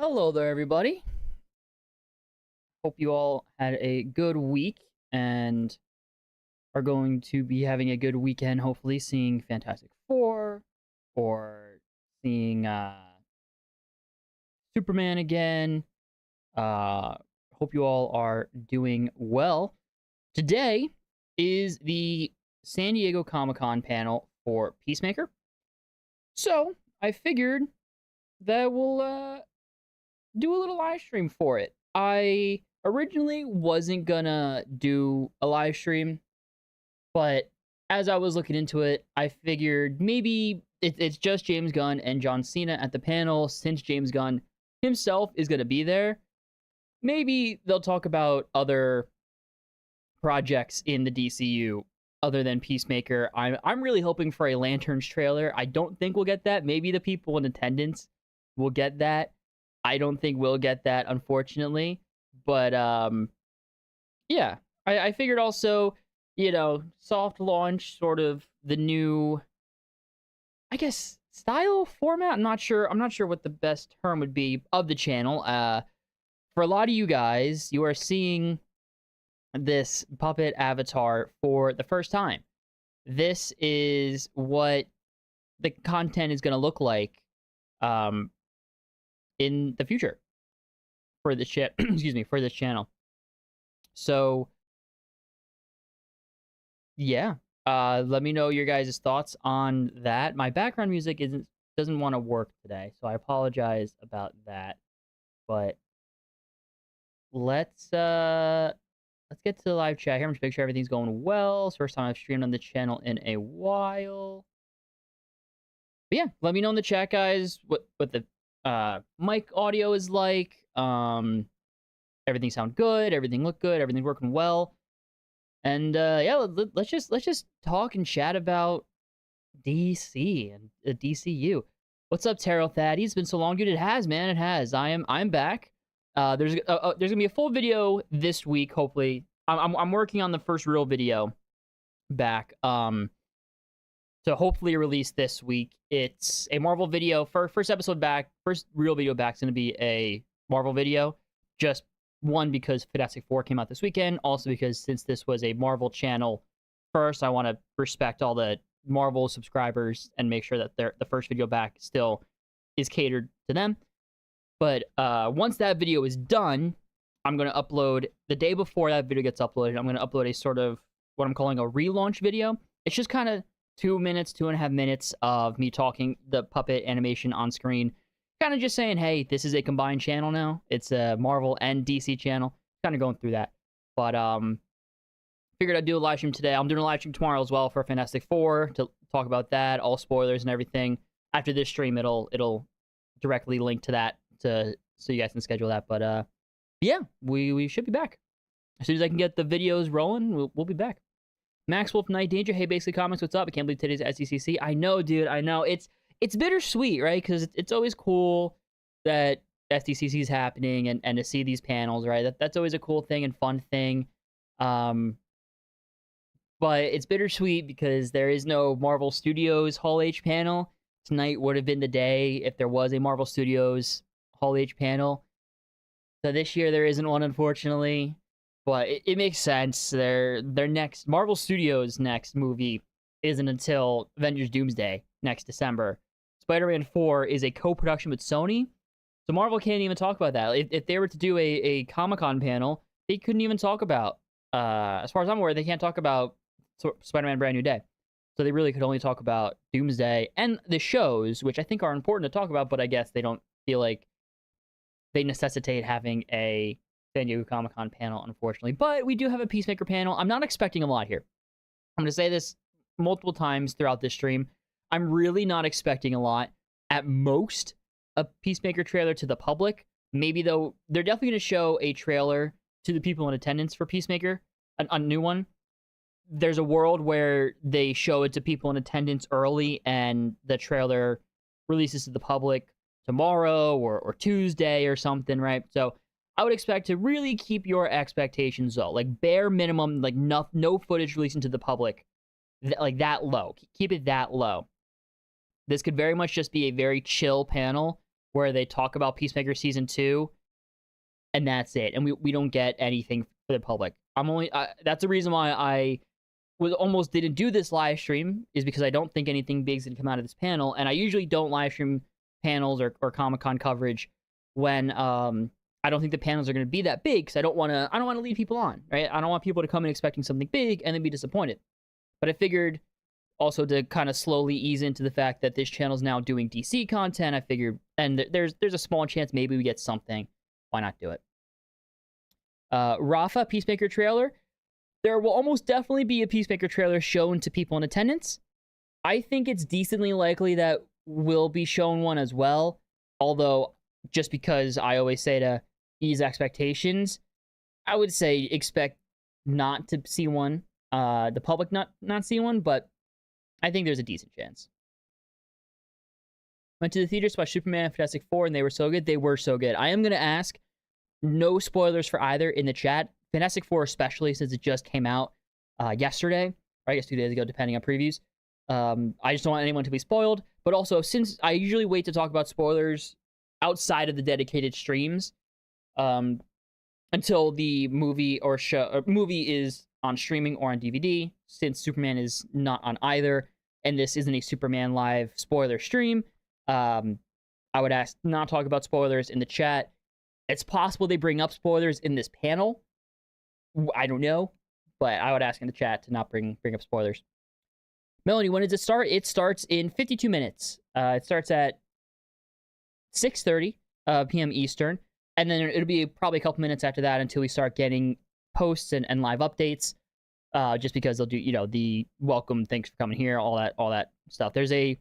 Hello there, everybody. Hope you all had a good week and are going to be having a good weekend, hopefully, seeing Fantastic Four or seeing Superman again. Hope you all are doing well. Today is the San Diego Comic-Con panel for Peacemaker. So I figured that we'll do a little live stream for it. I originally wasn't gonna do a live stream, but as I was looking into it, I figured maybe it's just James Gunn and John Cena at the panel. Since James Gunn himself is gonna be there, maybe they'll talk about other projects in the DCU other than Peacemaker. I'm really hoping for a Lanterns trailer. I don't think we'll get that. Maybe the people in attendance will get that. I don't think we'll get that, unfortunately. But yeah, I figured also, soft launch, sort of the new, I guess, style format. I'm not sure what the best term would be of the channel. For a lot of you guys, you are seeing this puppet avatar for the first time. This is what the content is going to look like in the future for this for this channel. So yeah, let me know your guys' thoughts on that. My background music doesn't want to work today, so I apologize about that. But let's get to the live chat here. I'm just make sure everything's going well. It's the first time I've streamed on the channel in a while. But yeah, let me know in the chat, guys, what the mic audio is like. Everything sound good, everything look good, everything's working well. And yeah, let's just talk and chat about DC and the DCU. What's up, Terrell Thad? It's been so long, dude. It has, man. It has. I'm back. There's gonna be a full video this week. Hopefully, I'm working on the first real video back. So hopefully release this week. It's a Marvel video. First episode back, first real video back is going to be a Marvel video. Just one, because Fantastic Four came out this weekend. Also because since this was a Marvel channel first, I want to respect all the Marvel subscribers and make sure that the first video back still is catered to them. But once that video is done, I'm going to upload, the day before that video gets uploaded, I'm going to upload a sort of what I'm calling a relaunch video. It's just kind of 2.5 minutes of me talking the puppet animation on screen, kind of just saying, hey, this is a combined channel now. It's a Marvel and DC channel. Kind of going through that. But figured I'd do a live stream today. I'm doing a live stream tomorrow as well for Fantastic Four to talk about that, all spoilers and everything. After this stream, it'll directly link to that so you guys can schedule that. But yeah, we should be back. As soon as I can get the videos rolling, we'll be back. Max Wolf Night Danger, hey, Basically Comics, what's up? I can't believe today's SDCC. I know, dude, I know. It's bittersweet, right? Because it's always cool that SDCC is happening and to see these panels, right? That's always a cool thing and fun thing. But it's bittersweet because there is no Marvel Studios Hall H panel. Tonight would have been the day if there was a Marvel Studios Hall H panel. So this year there isn't one, unfortunately. But it makes sense. Their next Marvel Studios' next movie isn't until Avengers Doomsday next December. Spider-Man 4 is a co-production with Sony, so Marvel can't even talk about that. If they were to do a Comic-Con panel, they couldn't even talk about, as far as I'm aware, they can't talk about Spider-Man Brand New Day. So they really could only talk about Doomsday and the shows, which I think are important to talk about, but I guess they don't feel like they necessitate having a San Diego Comic-Con panel, unfortunately. But we do have a Peacemaker panel. I'm not expecting a lot here. I'm going to say this multiple times throughout this stream. I'm really not expecting a lot. At most, a Peacemaker trailer to the public. Maybe, though, they're definitely going to show a trailer to the people in attendance for Peacemaker, a new one. There's a world where they show it to people in attendance early, and the trailer releases to the public tomorrow or Tuesday or something, right? So I would expect to really keep your expectations low, like bare minimum, like no footage releasing to the public, like that low. Keep it that low. This could very much just be a very chill panel where they talk about Peacemaker Season 2, and that's it. And we don't get anything for the public. That's the reason why I almost didn't do this live stream, is because I don't think anything big's gonna come out of this panel, and I usually don't live stream panels or Comic-Con coverage when I don't think the panels are gonna be that big, because I don't wanna lead people on, right? I don't want people to come in expecting something big and then be disappointed. But I figured also to kind of slowly ease into the fact that this channel's now doing DC content, I figured, and there's a small chance maybe we get something. Why not do it? Rafa, Peacemaker trailer. There will almost definitely be a Peacemaker trailer shown to people in attendance. I think it's decently likely that we'll be shown one as well. Although, just because I always say to ease expectations, I would say expect not to see one. The public not see one, but I think there's a decent chance. Went to the theaters to watch Superman and Fantastic Four, and they were so good. They were so good. I am going to ask, no spoilers for either in the chat. Fantastic Four especially, since it just came out yesterday, or I guess 2 days ago, depending on previews. I just don't want anyone to be spoiled. But also, since I usually wait to talk about spoilers outside of the dedicated streams until the movie or movie is on streaming or on DVD, since Superman is not on either, and this isn't a Superman live spoiler stream, I would ask not talk about spoilers in the chat. It's possible they bring up spoilers in this panel. I don't know, but I would ask in the chat to not bring up spoilers. Melanie, when does it start? It starts in 52 minutes. It starts at 6:30 p.m. Eastern, and then it'll be probably a couple minutes after that until we start getting posts and live updates, just because they'll do, the welcome, thanks for coming here, all that stuff. There's a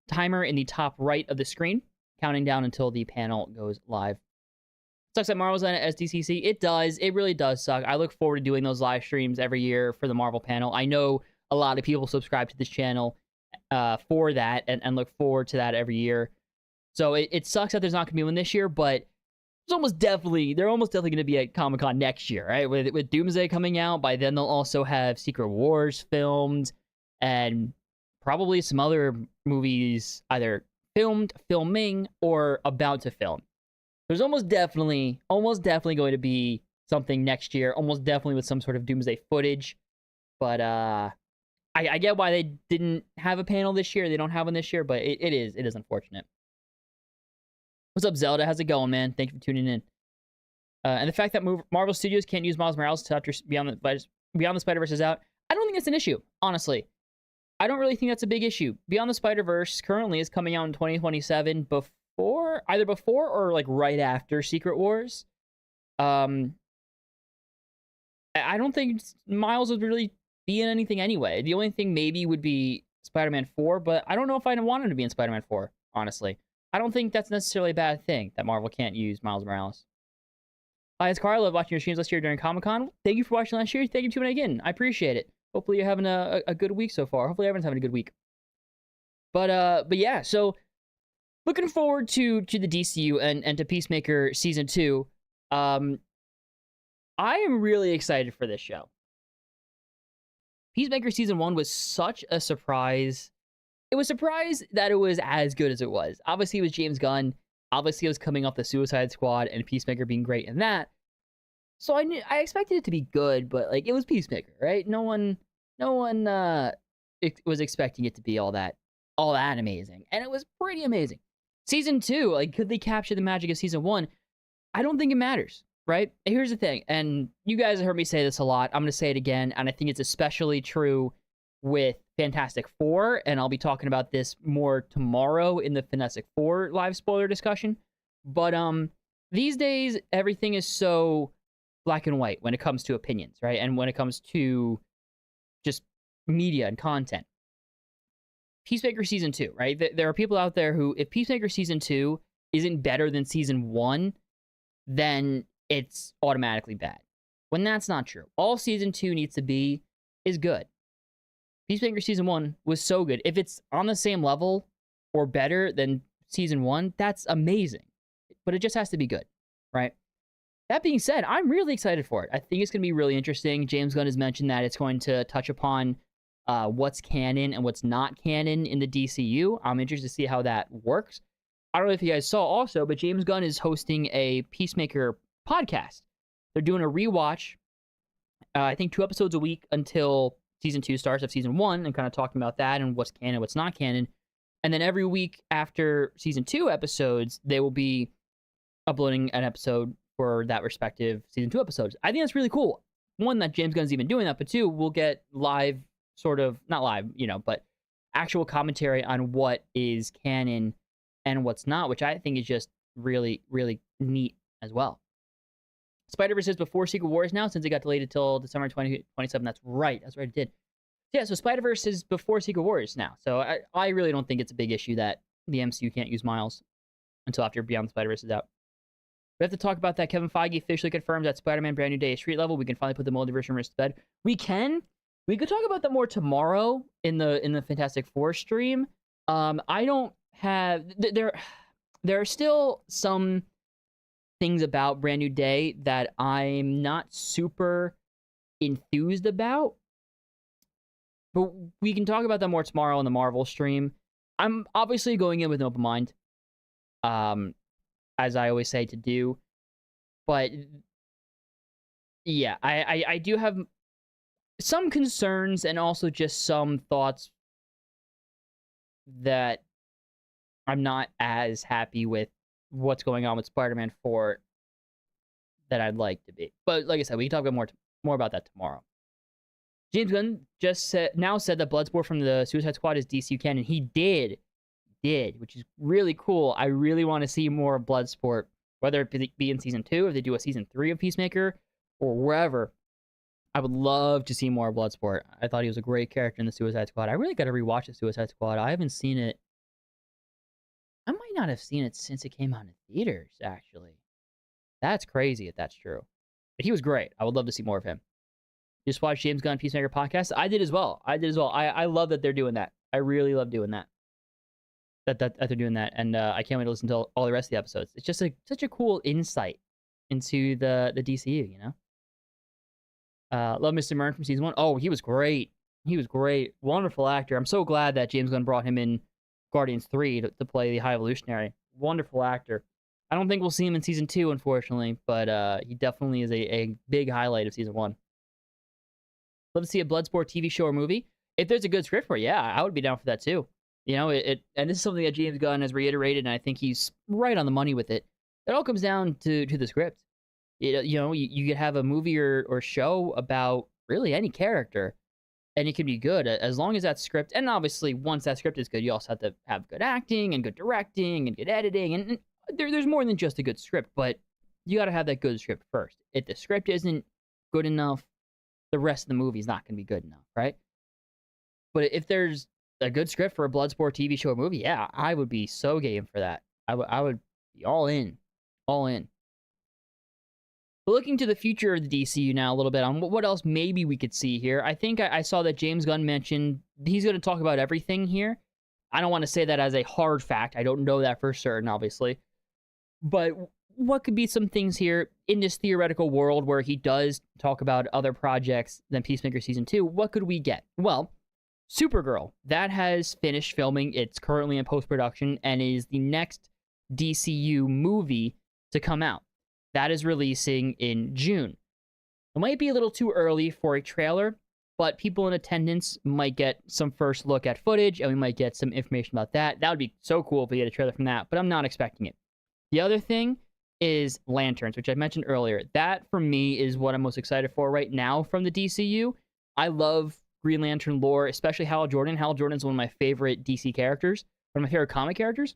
timer in the top right of the screen, counting down until the panel goes live. Sucks that Marvel's on SDCC. It does. It really does suck. I look forward to doing those live streams every year for the Marvel panel. I know a lot of people subscribe to this channel for that and look forward to that every year. So it sucks that there's not going to be one this year, but they're almost definitely going to be at Comic-Con next year, right? With Doomsday coming out, by then they'll also have Secret Wars filmed, and probably some other movies either filming, or about to film. There's almost definitely going to be something next year, almost definitely with some sort of Doomsday footage. But I get why they didn't have a panel this year. They don't have one this year, but it is unfortunate. What's up, Zelda? How's it going, man? Thank you for tuning in. And the fact that Marvel Studios can't use Miles Morales until after Beyond the Spider-Verse is out, I don't think that's an issue, honestly. I don't really think that's a big issue. Beyond the Spider-Verse currently is coming out in 2027, either before or like right after Secret Wars. I don't think Miles would really be in anything anyway. The only thing maybe would be Spider-Man 4, but I don't know if I'd want him to be in Spider-Man 4, honestly. I don't think that's necessarily a bad thing that Marvel can't use Miles Morales. Hi, it's Carl. I love watching your streams last year during Comic-Con. Thank you for watching last year. Thank you for tuning in again. I appreciate it. Hopefully you're having a good week so far. Hopefully everyone's having a good week. But yeah, so looking forward to the DCU and to Peacemaker Season 2. I am really excited for this show. Peacemaker Season 1 was such a surprise. It was a surprise that it was as good as it was. Obviously, it was James Gunn. Obviously, it was coming off the Suicide Squad and Peacemaker being great in that. So I expected it to be good, but like, it was Peacemaker, right? No one was expecting it to be all that amazing, and it was pretty amazing. Season 2, like, could they capture the magic of Season 1? I don't think it matters, right? Here's the thing, and you guys have heard me say this a lot. I'm going to say it again, and I think it's especially true with Fantastic Four, and I'll be talking about this more tomorrow in the Fantastic Four live spoiler discussion. But these days, everything is so black and white when it comes to opinions, right? And when it comes to just media and content. Peacemaker Season 2, right? There are people out there who, if Peacemaker Season 2 isn't better than Season 1, then it's automatically bad. When that's not true. All Season 2 needs to be is good. Peacemaker Season 1 was so good. If it's on the same level or better than Season 1, that's amazing. But it just has to be good, right? That being said, I'm really excited for it. I think it's going to be really interesting. James Gunn has mentioned that it's going to touch upon what's canon and what's not canon in the DCU. I'm interested to see how that works. I don't know if you guys saw also, but James Gunn is hosting a Peacemaker podcast. They're doing a rewatch, I think 2 episodes a week until season 2 starts of season 1, and kind of talking about that and what's canon, what's not canon. And then every week after season 2 episodes, they will be uploading an episode for that respective season 2 episodes. I think that's really cool. One, that James Gunn's even doing that, but 2, we'll get live, sort of, not live, but actual commentary on what is canon and what's not, which I think is just really, really neat as well. Spider-Verse is before Secret Wars now, since it got delayed until December 2027. That's right, it did. Yeah, so Spider-Verse is before Secret Wars now. So I really don't think it's a big issue that the MCU can't use Miles until after Beyond the Spider-Verse is out. We have to talk about that. Kevin Feige officially confirms that Spider-Man Brand New Day is street level. We can finally put the multiverse rumors to bed. We can. We could talk about that more tomorrow in the Fantastic Four stream. I don't have... There are still some things about Brand New Day that I'm not super enthused about. But we can talk about that more tomorrow on the Marvel stream. I'm obviously going in with an open mind, as I always say to do. But yeah, I do have some concerns and also just some thoughts that I'm not as happy with what's going on with Spider-Man 4 that I'd like to be. But like I said, we can talk about more about that tomorrow. James Gunn just said that Bloodsport from the Suicide Squad is DCU canon. He did, which is really cool. I really want to see more of Bloodsport, whether it be in season 2, if they do a season 3 of Peacemaker, or wherever. I would love to see more of Bloodsport. I thought he was a great character in the Suicide Squad. I really got to rewatch the Suicide Squad. I haven't seen it. I might not have seen it since it came out in theaters, actually. That's crazy if that's true. But he was great. I would love to see more of him. Just watch James Gunn Peacemaker podcast. I did as well. I love that they're doing that. I really love doing that. That they're doing that. And I can't wait to listen to all the rest of the episodes. It's just such a cool insight into the DCU, you know? Love Mr. Murn from season 1. Oh, he was great. Wonderful actor. I'm so glad that James Gunn brought him in Guardians 3 to play the High Evolutionary. Wonderful actor. I don't think we'll see him in season 2, unfortunately, but he definitely is a big highlight of season 1. Love to see a Bloodsport TV show or movie. If there's a good script for it, yeah, I would be down for that too. You know, and this is something that James Gunn has reiterated, and I think he's right on the money with it. It all comes down to the script. You could have a movie or show about really any character, and it can be good as long as that script. And obviously, once that script is good, you also have to have good acting and good directing and good editing. And there's more than just a good script, but you got to have that good script first. If the script isn't good enough, the rest of the movie is not going to be good enough, right? But if there's a good script for a Bloodsport TV show or movie, yeah, I would be so game for that. I would be all in. But looking to the future of the DCU now a little bit on what else maybe we could see here. I think I saw that James Gunn mentioned he's going to talk about everything here. I don't want to say that as a hard fact. I don't know that for certain, obviously. But what could be some things here in this theoretical world where he does talk about other projects than Peacemaker Season 2? What could we get? Well, Supergirl. That has finished filming. It's currently in post-production and is the next DCU movie to come out. That is releasing in June. It might be a little too early for a trailer, but people in attendance might get some first look at footage, and we might get some information about that. That would be so cool if we get a trailer from that, but I'm not expecting it. The other thing is Lanterns, which I mentioned earlier. That, for me, is what I'm most excited for right now from the DCU. I love Green Lantern lore, especially Hal Jordan. Hal Jordan is one of my favorite DC characters, one of my favorite comic characters.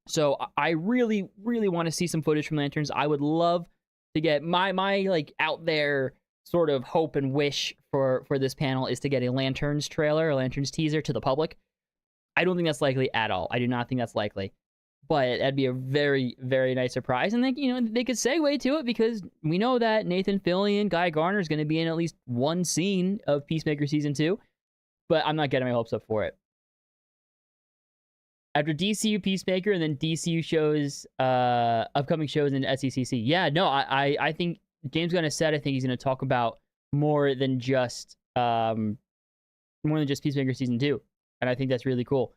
So I really, really want to see some footage from Lanterns. I would love to get my like out there sort of hope and wish for this panel is to get a Lanterns trailer, a Lanterns teaser to the public. I don't think that's likely at all. I do not think that's likely. But that'd be a very, very nice surprise. And they could segue to it because we know that Nathan Fillion, Guy Garner is going to be in at least one scene of Peacemaker Season 2. But I'm not getting my hopes up for it. After DCU Peacemaker and then DCU shows, upcoming shows in SDCC. Yeah, no, I think James Gunn has said I think he's going to talk about more than just Peacemaker Season 2. And I think that's really cool.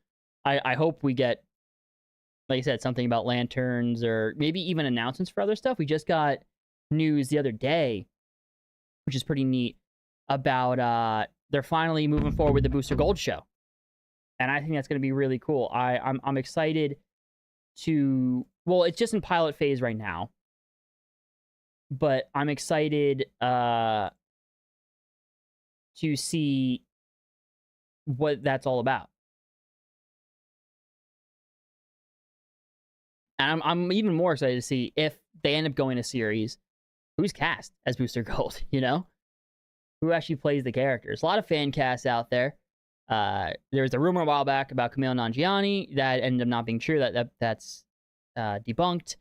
I hope we get like I said, something about lanterns or maybe even announcements for other stuff. We just got news the other day, which is pretty neat, about they're finally moving forward with the Booster Gold show. And I think that's going to be really cool. I'm excited to... Well, it's just in pilot phase right now. But I'm excited to see what that's all about. And I'm even more excited to see if they end up going a series, who's cast as Booster Gold, you know? Who actually plays the characters. A lot of fan casts out there. There was a rumor a while back about Kumail Nanjiani that ended up not being true. That's debunked.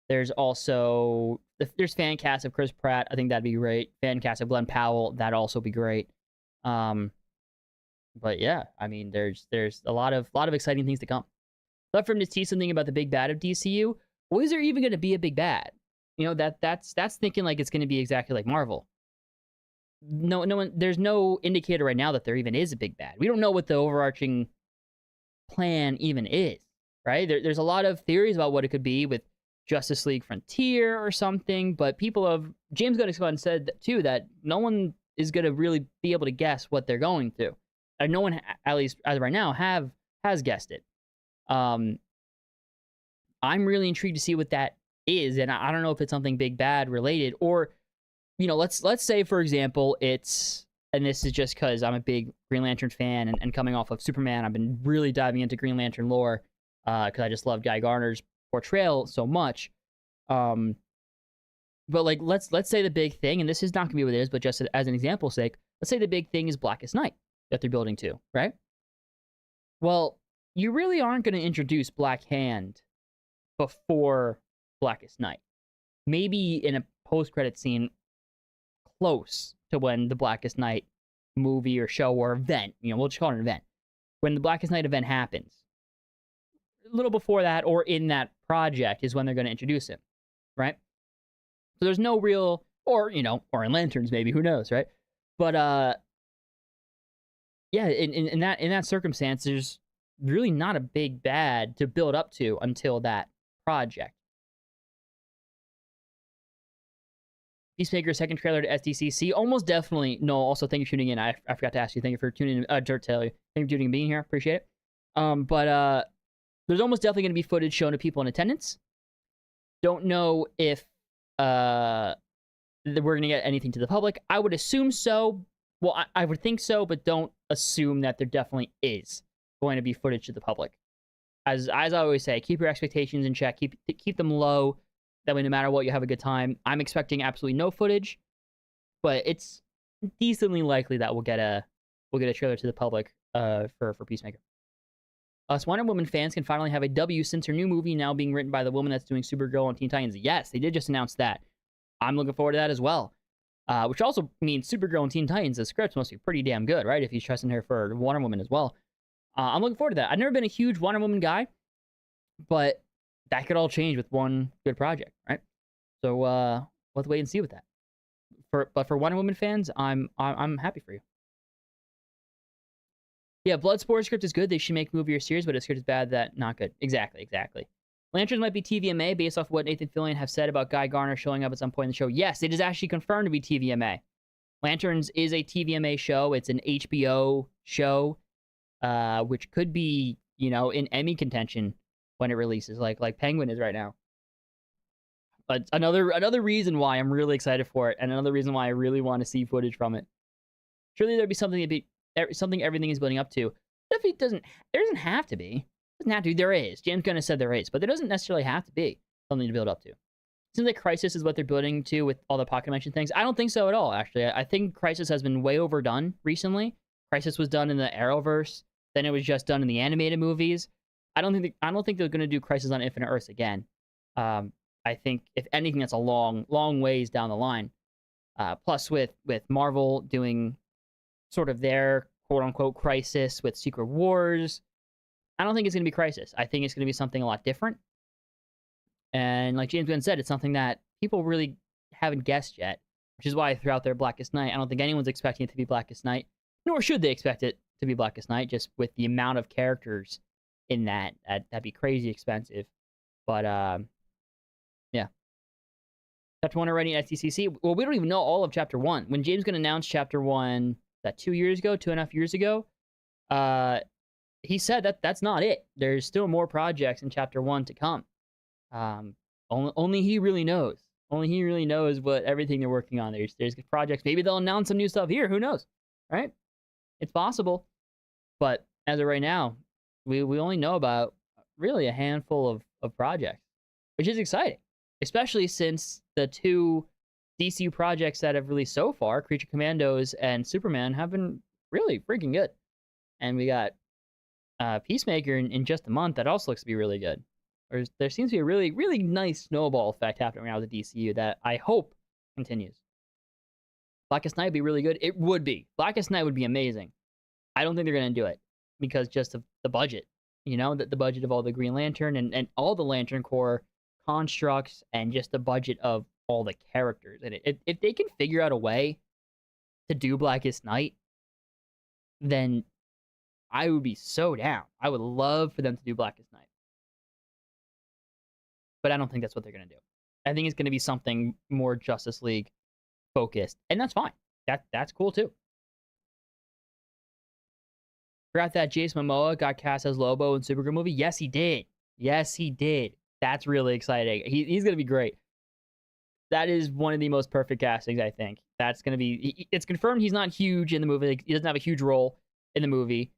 There's also... There's fan cast of Chris Pratt. I think that'd be great. Fan cast of Glenn Powell. That'd also be great. But yeah, I mean, there's a lot of exciting things to come. Left for him to tease something about the big bad of DCU. Well, is there even going to be a big bad? You know, that's thinking like it's going to be exactly like Marvel. No one. There's no indicator right now that there even is a big bad. We don't know what the overarching plan even is. Right? There's a lot of theories about what it could be with Justice League Frontier or something, but people have... James Gunn said too that no one is going to really be able to guess what they're going through. And no one, at least as of right now, has guessed it. I'm really intrigued to see what that is, and I don't know if it's something big bad related, or, you know, let's say, for example, it's... And this is just because I'm a big Green Lantern fan, and coming off of Superman, I've been really diving into Green Lantern lore, because I just love Guy Garner's portrayal so much. But like, let's say the big thing, and this is not gonna be what it is, but just as an example's sake, let's say the big thing is Blackest Night that they're building to, right? Well, you really aren't going to introduce Black Hand before Blackest Night. Maybe in a post-credit scene close to when the Blackest Night movie or show or event, you know, we'll just call it an event, when the Blackest Night event happens. A little before that, or in that project, is when they're going to introduce him, right? So there's no real... Or, you know, or in Lanterns, maybe, who knows, right? But, yeah, in that circumstance, there's really not a big bad to build up to until that project. Peacemaker's second trailer to SDCC, almost definitely. No, also thank you for tuning in. I forgot to ask you. Thank you for tuning in. Thank you for tuning in and being here. Appreciate it. But there's almost definitely going to be footage shown to people in attendance. Don't know if we're going to get anything to the public. I would assume so. Well, I would think so, but don't assume that there definitely is going to be footage to the public. As I always say, keep your expectations in check. Keep them low. That way, no matter what, you have a good time. I'm expecting absolutely no footage, but it's decently likely that we'll get a trailer to the public for Peacemaker. Us Wonder Woman fans can finally have a W since her new movie now being written by the woman that's doing Supergirl on Teen Titans. Yes, they did just announce that. I'm looking forward to that as well. Which also means Supergirl and Teen Titans, the scripts must be pretty damn good, right? If he's trusting her for Wonder Woman as well. I'm looking forward to that. I've never been a huge Wonder Woman guy, but that could all change with one good project, right? So we'll have to wait and see with that. But for Wonder Woman fans, I'm happy for you. Yeah, Bloodsport script is good. They should make movie or series, but if script is bad, that not good. Exactly. Lanterns might be TVMA based off what Nathan Fillion have said about Guy Garner showing up at some point in the show. Yes, it is actually confirmed to be TVMA. Lanterns is a TVMA show. It's an HBO show, which could be, you know, in Emmy contention when it releases, like Penguin is right now. But another reason why I'm really excited for it, and another reason why I really want to see footage from it. Surely there'd be something everything is building up to. There doesn't have to be. It doesn't have to be. There is. James Gunn has said there is, but there doesn't necessarily have to be something to build up to. It seems like Crisis is what they're building to with all the Pocket Dimension things. I don't think so at all, actually. I think Crisis has been way overdone recently. Crisis was done in the Arrowverse, then it was just done in the animated movies. I don't think they're going to do Crisis on Infinite Earths again. I think, if anything, that's a long ways down the line. Plus, with Marvel doing sort of their quote-unquote Crisis with Secret Wars, I don't think it's going to be Crisis. I think it's going to be something a lot different. And like James Gunn said, it's something that people really haven't guessed yet, which is why throughout their Blackest Night, I don't think anyone's expecting it to be Blackest Night, nor should they expect it to be Blackest Night, just with the amount of characters in that. That'd be crazy expensive. But yeah. Chapter 1 already at SDCC. Well, we don't even know all of Chapter 1. When James Gunn announced Chapter 1, that 2 years ago, 2.5 years ago, he said that that's not it. There's still more projects in Chapter 1 to come. Only he really knows. Only he really knows what everything they're working on. There's projects. Maybe they'll announce some new stuff here. Who knows? Right? It's possible. But as of right now, we only know about really a handful of projects, which is exciting, especially since the 2 DCU projects that have released so far, Creature Commandos and Superman, have been really freaking good. And we got Peacemaker in just a month that also looks to be really good. There seems to be a really, really nice snowball effect happening around the DCU that I hope continues. Blackest Night would be really good. It would be. Blackest Night would be amazing. I don't think they're going to do it because just of the budget. You know, the budget of all the Green Lantern and all the Lantern Corps constructs and just the budget of all the characters. And if they can figure out a way to do Blackest Night, then I would be so down. I would love for them to do Blackest Night. But I don't think that's what they're going to do. I think it's going to be something more Justice League focused. And that's fine. That's cool too. Forgot that Jason Momoa got cast as Lobo in Supergirl movie. Yes, he did. Yes, he did. That's really exciting. He's going to be great. That is one of the most perfect castings, I think. That's going to be... It's confirmed he's not huge in the movie. He doesn't have a huge role in the movie.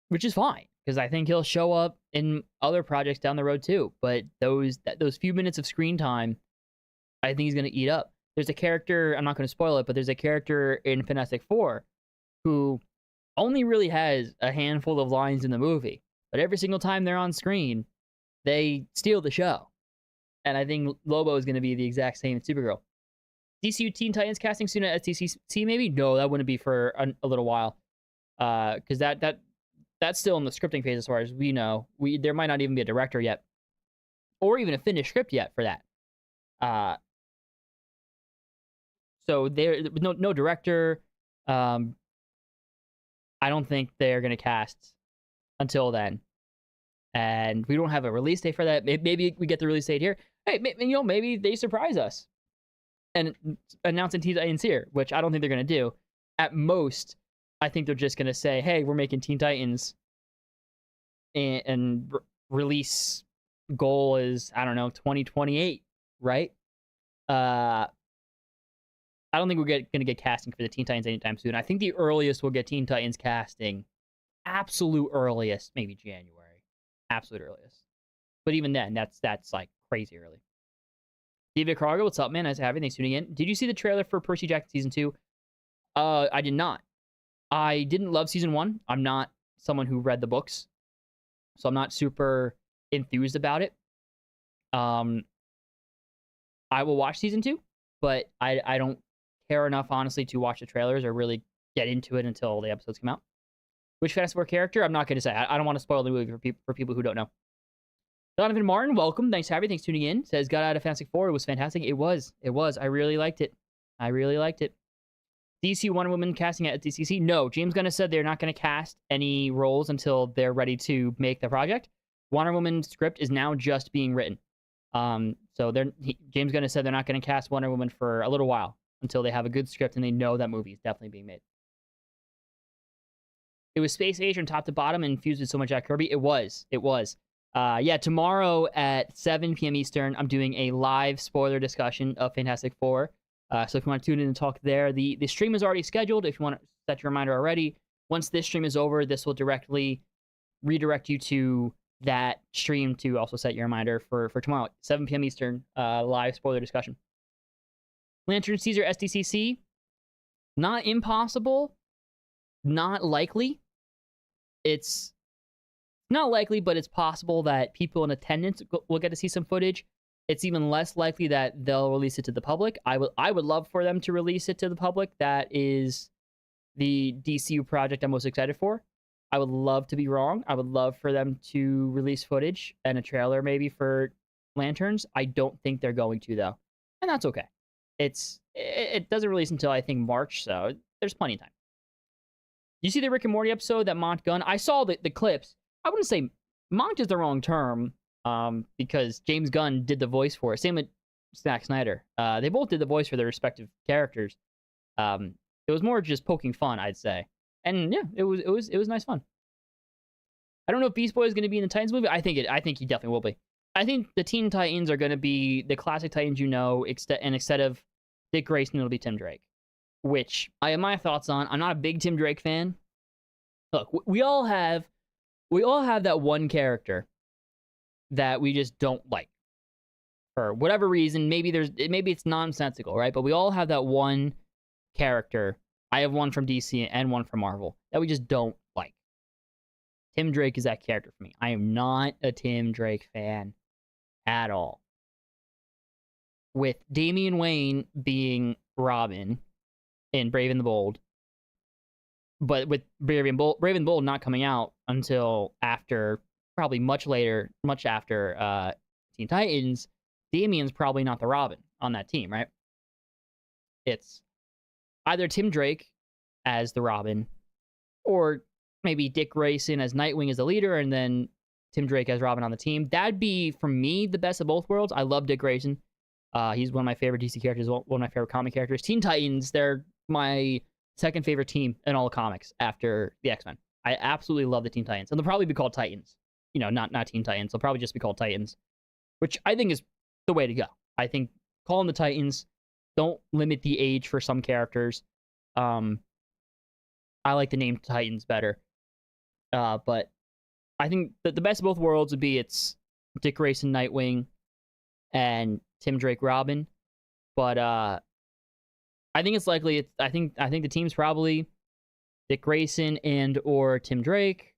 Which is fine, because I think he'll show up in other projects down the road too. But those few minutes of screen time, I think he's going to eat up. There's a character, I'm not going to spoil it, but there's a character in Fantastic Four who only really has a handful of lines in the movie. But every single time they're on screen, they steal the show. And I think Lobo is going to be the exact same in Supergirl. DCU Teen Titans casting soon at SDCC, maybe? No, that wouldn't be for a little while. Because that's still in the scripting phase as far as we know. There might not even be a director yet. Or even a finished script yet for that. So there, no director. I don't think they're going to cast until then. And we don't have a release date for that. Maybe we get the release date here. Hey, maybe they surprise us and announce a Teen Titans here, which I don't think they're going to do. At most, I think they're just going to say, hey, we're making Teen Titans, and release goal is, I don't know, 2028, right? I don't think we're going to get casting for the Teen Titans anytime soon. I think the earliest we'll get Teen Titans casting, absolute earliest, maybe January. Absolute earliest. But even then, that's like crazy early. David Cargo, what's up, man? Nice to have you. Thanks for tuning in. Did you see the trailer for Percy Jackson Season 2? I did not. I didn't love Season 1. I'm not someone who read the books, so I'm not super enthused about it. I will watch Season 2, but I don't care enough, honestly, to watch the trailers or really get into it until the episodes come out. Which Fantastic Four character? I'm not going to say. I don't want to spoil the movie for people who don't know. Donovan Martin, welcome. Thanks for having me. Thanks for tuning in. Says, got out of Fantastic Four. It was fantastic. It was. I really liked it. DC Wonder Woman casting at DCC? No. James Gunn has said they're not going to cast any roles until they're ready to make the project. Wonder Woman's script is now just being written. So James Gunn has said they're not going to cast Wonder Woman for a little while until they have a good script and they know that movie is definitely being made. It was Space Age from top to bottom and infused with so much Jack Kirby. It was. Yeah, tomorrow at 7 p.m. Eastern, I'm doing a live spoiler discussion of Fantastic Four. So if you want to tune in and talk there, the stream is already scheduled. If you want to set your reminder already, once this stream is over, this will directly redirect you to that stream to also set your reminder for tomorrow, 7 p.m. Eastern, live spoiler discussion. Lantern Caesar SDCC, not impossible, not likely. It's not likely, but it's possible that people in attendance will get to see some footage. It's even less likely that they'll release it to the public. I would love for them to release it to the public. That is the DCU project I'm most excited for. I would love to be wrong. I would love for them to release footage and a trailer maybe for Lanterns. I don't think they're going to, though. And that's okay. It doesn't release until, I think, March, so there's plenty of time. you see the Rick and Morty episode that mocked Gunn? I saw the clips. I wouldn't say mocked is the wrong term, because James Gunn did the voice for it. Same with Zack Snyder. They both did the voice for their respective characters. It was more just poking fun, I'd say. And yeah, it was nice fun. I don't know if Beast Boy is going to be in the Titans movie. I think he definitely will be. I think the Teen Titans are going to be the classic Titans, and instead of Dick Grayson, it'll be Tim Drake, which I have my thoughts on. I'm not a big Tim Drake fan. Look, we all have that one character that we just don't like for whatever reason. Maybe it's nonsensical, right? But we all have that one character. I have one from DC and one from Marvel that we just don't like. Tim Drake is that character for me. I am not a Tim Drake fan at all. With Damian Wayne being Robin in Brave and the Bold, but with Brave and the Bold not coming out until after, probably much after Teen Titans, Damian's probably not the Robin on that team, right? It's either Tim Drake as the Robin, or maybe Dick Grayson as Nightwing as the leader, and then Tim Drake as Robin on the team. That'd be, for me, the best of both worlds. I love Dick Grayson. He's one of my favorite DC characters, one of my favorite comic characters. Teen Titans, they're my second favorite team in all the comics after the X-Men. I absolutely love the Teen Titans. And they'll probably be called Titans. Not Teen Titans. They'll probably just be called Titans, which I think is the way to go. I think call them the Titans. Don't limit the age for some characters. I like the name Titans better. But I think the best of both worlds would be it's Dick Grayson Nightwing and Tim Drake Robin. But I think it's likely I think the team's probably Dick Grayson and or Tim Drake,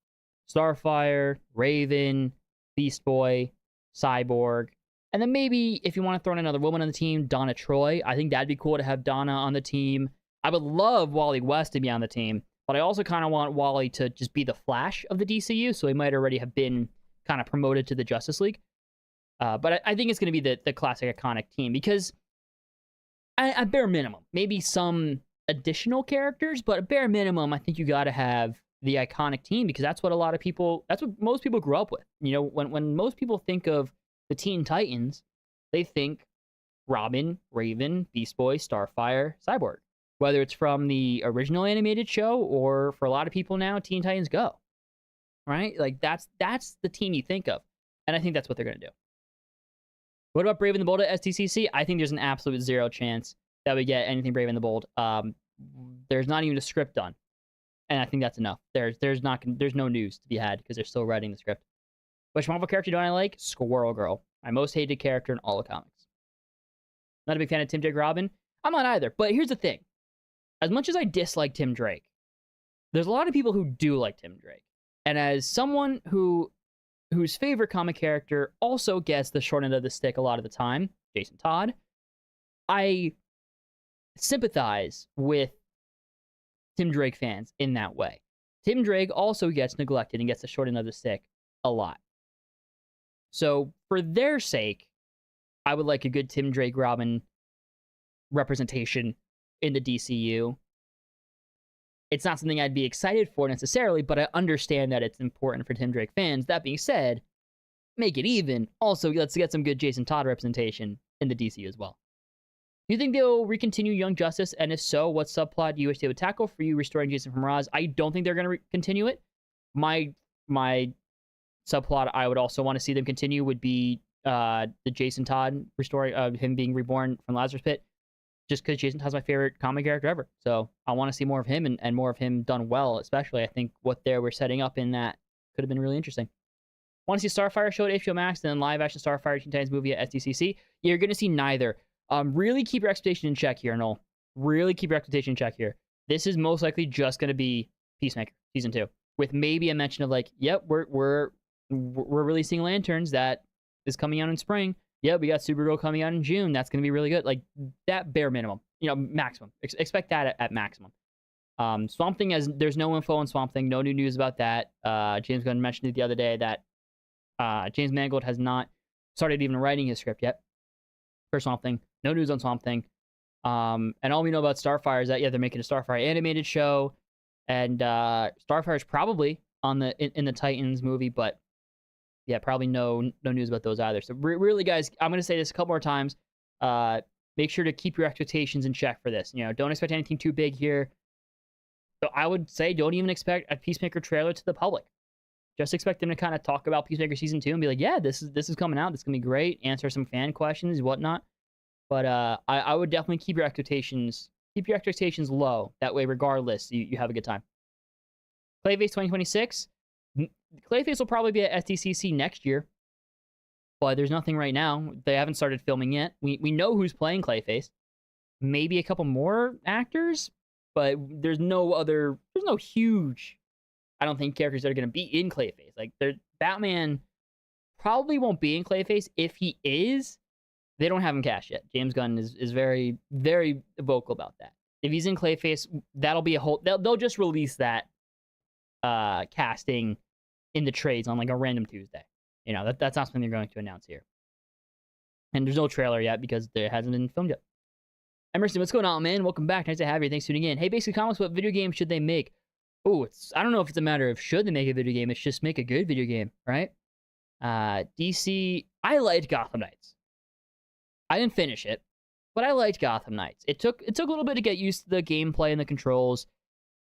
Starfire, Raven, Beast Boy, Cyborg, and then maybe if you want to throw in another woman on the team, Donna Troy. I think that'd be cool to have Donna on the team. I would love Wally West to be on the team, but I also kind of want Wally to just be the Flash of the DCU, so he might already have been kind of promoted to the Justice League. But I think it's going to be the classic iconic team, because at bare minimum, maybe some additional characters, but at bare minimum, I think you got to have the iconic team, because that's what most people grew up with. When most people think of the Teen Titans, they think Robin, Raven, Beast Boy, Starfire, Cyborg. Whether it's from the original animated show or for a lot of people now, Teen Titans Go. Right? Like that's the team you think of. And I think that's what they're going to do. What about Brave and the Bold at SDCC? I think there's an absolute zero chance that we get anything Brave and the Bold. There's not even a script done. And I think that's enough. There's no news to be had because they're still writing the script. Which Marvel character do I like? Squirrel Girl. My most hated character in all the comics. Not a big fan of Tim Drake Robin. I'm not either. But here's the thing. As much as I dislike Tim Drake, there's a lot of people who do like Tim Drake. And as someone whose favorite comic character also gets the short end of the stick a lot of the time, Jason Todd, I sympathize with Tim Drake fans in that way. Tim Drake also gets neglected and gets the short end of the stick a lot. So for their sake, I would like a good Tim Drake Robin representation in the DCU. It's not something I'd be excited for necessarily, but I understand that it's important for Tim Drake fans. That being said, make it even. Also, let's get some good Jason Todd representation in the DCU as well. Do you think they'll recontinue Young Justice? And if so, what subplot do you wish they would tackle for you restoring Jason from Ra's? I don't think they're going to continue it. My subplot I would also want to see them continue would be the Jason Todd restoring him being reborn from Lazarus Pit. Just because Jason Todd's my favorite comic character ever. So I want to see more of him and more of him done well, especially. I think what they were setting up in that could have been really interesting. Want to see Starfire show at HBO Max and then live action Starfire Teen Titans movie at SDCC? You're going to see neither. Really keep your expectation in check here, Noel. Really keep your expectation in check here. This is most likely just going to be Peacemaker season 2, with maybe a mention of like, yep, we're releasing Lanterns that is coming out in spring. Yeah, we got Supergirl coming out in June. That's going to be really good. Like, that bare minimum. Maximum. Expect that at maximum. Swamp Thing, there's no info on Swamp Thing. No new news about that. James Gunn mentioned it the other day that James Mangold has not started even writing his script yet for Swamp Thing. No news on Swamp Thing. And all we know about Starfire is that, yeah, they're making a Starfire animated show. And Starfire's probably on the in the Titans movie, but yeah, probably no news about those either. So really, guys, I'm gonna say this a couple more times. Make sure to keep your expectations in check for this. You know, don't expect anything too big here. So I would say don't even expect a Peacemaker trailer to the public. Just expect them to kind of talk about Peacemaker Season 2 and be like, yeah, this is coming out. This is going to be great. Answer some fan questions, whatnot. But I would definitely keep your expectations low. That way, regardless, you have a good time. Clayface 2026. Clayface will probably be at SDCC next year. But there's nothing right now. They haven't started filming yet. We know who's playing Clayface. Maybe a couple more actors, but there's no huge, I don't think, characters that are going to be in Clayface. Like, Batman probably won't be in Clayface. If he is, they don't have him cast yet. James Gunn is very, very vocal about that. If he's in Clayface, that'll be a whole... They'll just release that casting in the trades on, like, a random Tuesday. You know, that's not something they're going to announce here. And there's no trailer yet because there hasn't been filmed yet. Emerson, what's going on, man? Welcome back. Nice to have you. Thanks for tuning in. Hey, Basic Comics, what video game should they make? Oh, I don't know if it's a matter of should they make a video game. It's just make a good video game, right? DC, I liked Gotham Knights. I didn't finish it, but I liked Gotham Knights. It took a little bit to get used to the gameplay and the controls.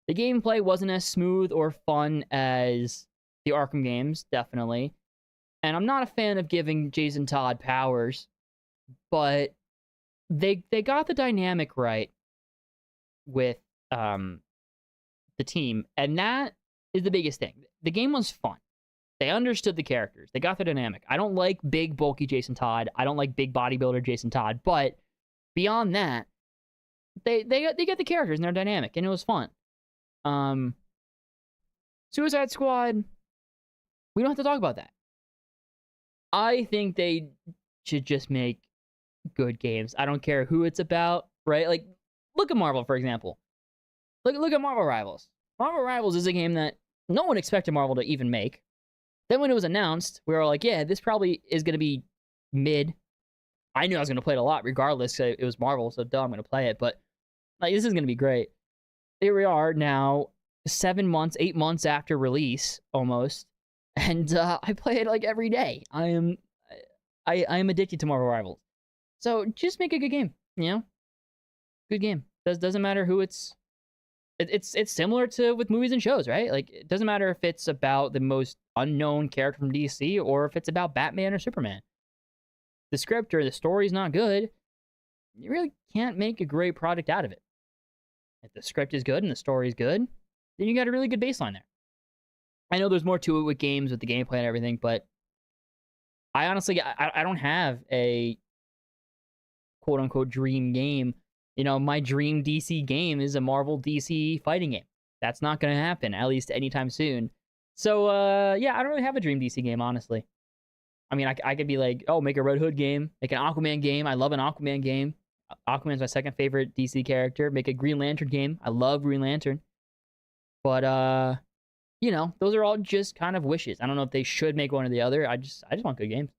The gameplay wasn't as smooth or fun as the Arkham games, definitely. And I'm not a fan of giving Jason Todd powers, but they got the dynamic right with the team, and that is the biggest thing. The game was fun. They understood the characters. They got the dynamic. I don't like big, bulky Jason Todd. I don't like big bodybuilder Jason Todd. But beyond that, they get the characters and their dynamic, and it was fun. Suicide Squad, we don't have to talk about that. I think they should just make good games. I don't care who it's about, right? Like, look at Marvel, for example. Look at Marvel Rivals. Marvel Rivals is a game that no one expected Marvel to even make. Then when it was announced, we were like, yeah, this probably is going to be mid. I knew I was going to play it a lot regardless. It was Marvel, so duh, I'm going to play it. But like, this is going to be great. Here we are now, 8 months after release, almost. And I play it like every day. I am addicted to Marvel Rivals. So just make a good game, you know? Good game. Doesn't matter who it's similar to with movies and shows, right? Like, it doesn't matter if it's about the most unknown character from DC or if it's about Batman or Superman. The script or the story's not good, you really can't make a great product out of it. If the script is good and the story is good, then you got a really good baseline there. I know there's more to it with games, with the gameplay and everything, but I honestly, I don't have a quote-unquote dream game. You know, my dream DC game is a Marvel DC fighting game. That's not going to happen, at least anytime soon. So, yeah, I don't really have a dream DC game, honestly. I mean, I could be like, oh, make a Red Hood game, make an Aquaman game. I love an Aquaman game. Aquaman's my second favorite DC character. Make a Green Lantern game. I love Green Lantern. But, you know, those are all just kind of wishes. I don't know if they should make one or the other. I just want good games.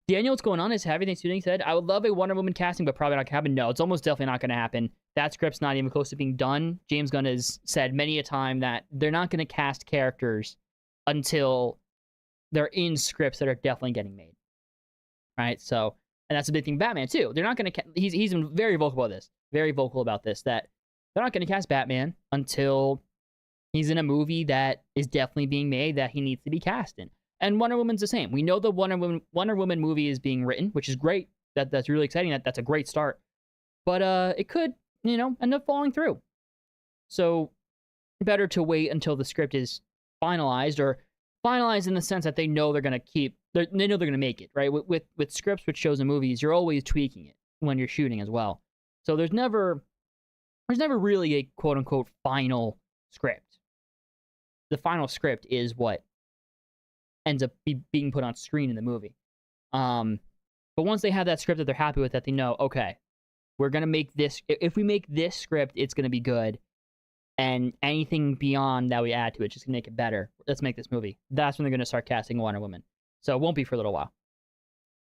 Daniel, what's going on? Is everything Shooting said? I would love a Wonder Woman casting, but probably not going to happen. No, it's almost definitely not going to happen. That script's not even close to being done. James Gunn has said many a time that they're not going to cast characters until they're in scripts that are definitely getting made. Right? So, and that's a big thing. Batman, too. They're not going to... He's been very vocal about this. Very vocal about this. That they're not going to cast Batman until he's in a movie that is definitely being made that he needs to be cast in. And Wonder Woman's the same. We know the Wonder Woman movie is being written, which is great. That's really exciting. That's a great start. But it could, you know, end up falling through. So better to wait until the script is finalized, or finalized in the sense that they know they're going to they know they're going to make it, right? With scripts, with shows and movies, you're always tweaking it when you're shooting as well. So there's never really a quote unquote final script. The final script is what ends up being put on screen in the movie. But once they have that script that they're happy with, that they know, okay, we're going to make this, if we make this script, it's going to be good. And anything beyond that we add to it, just going to make it better. Let's make this movie. That's when they're going to start casting Wonder Woman. So it won't be for a little while.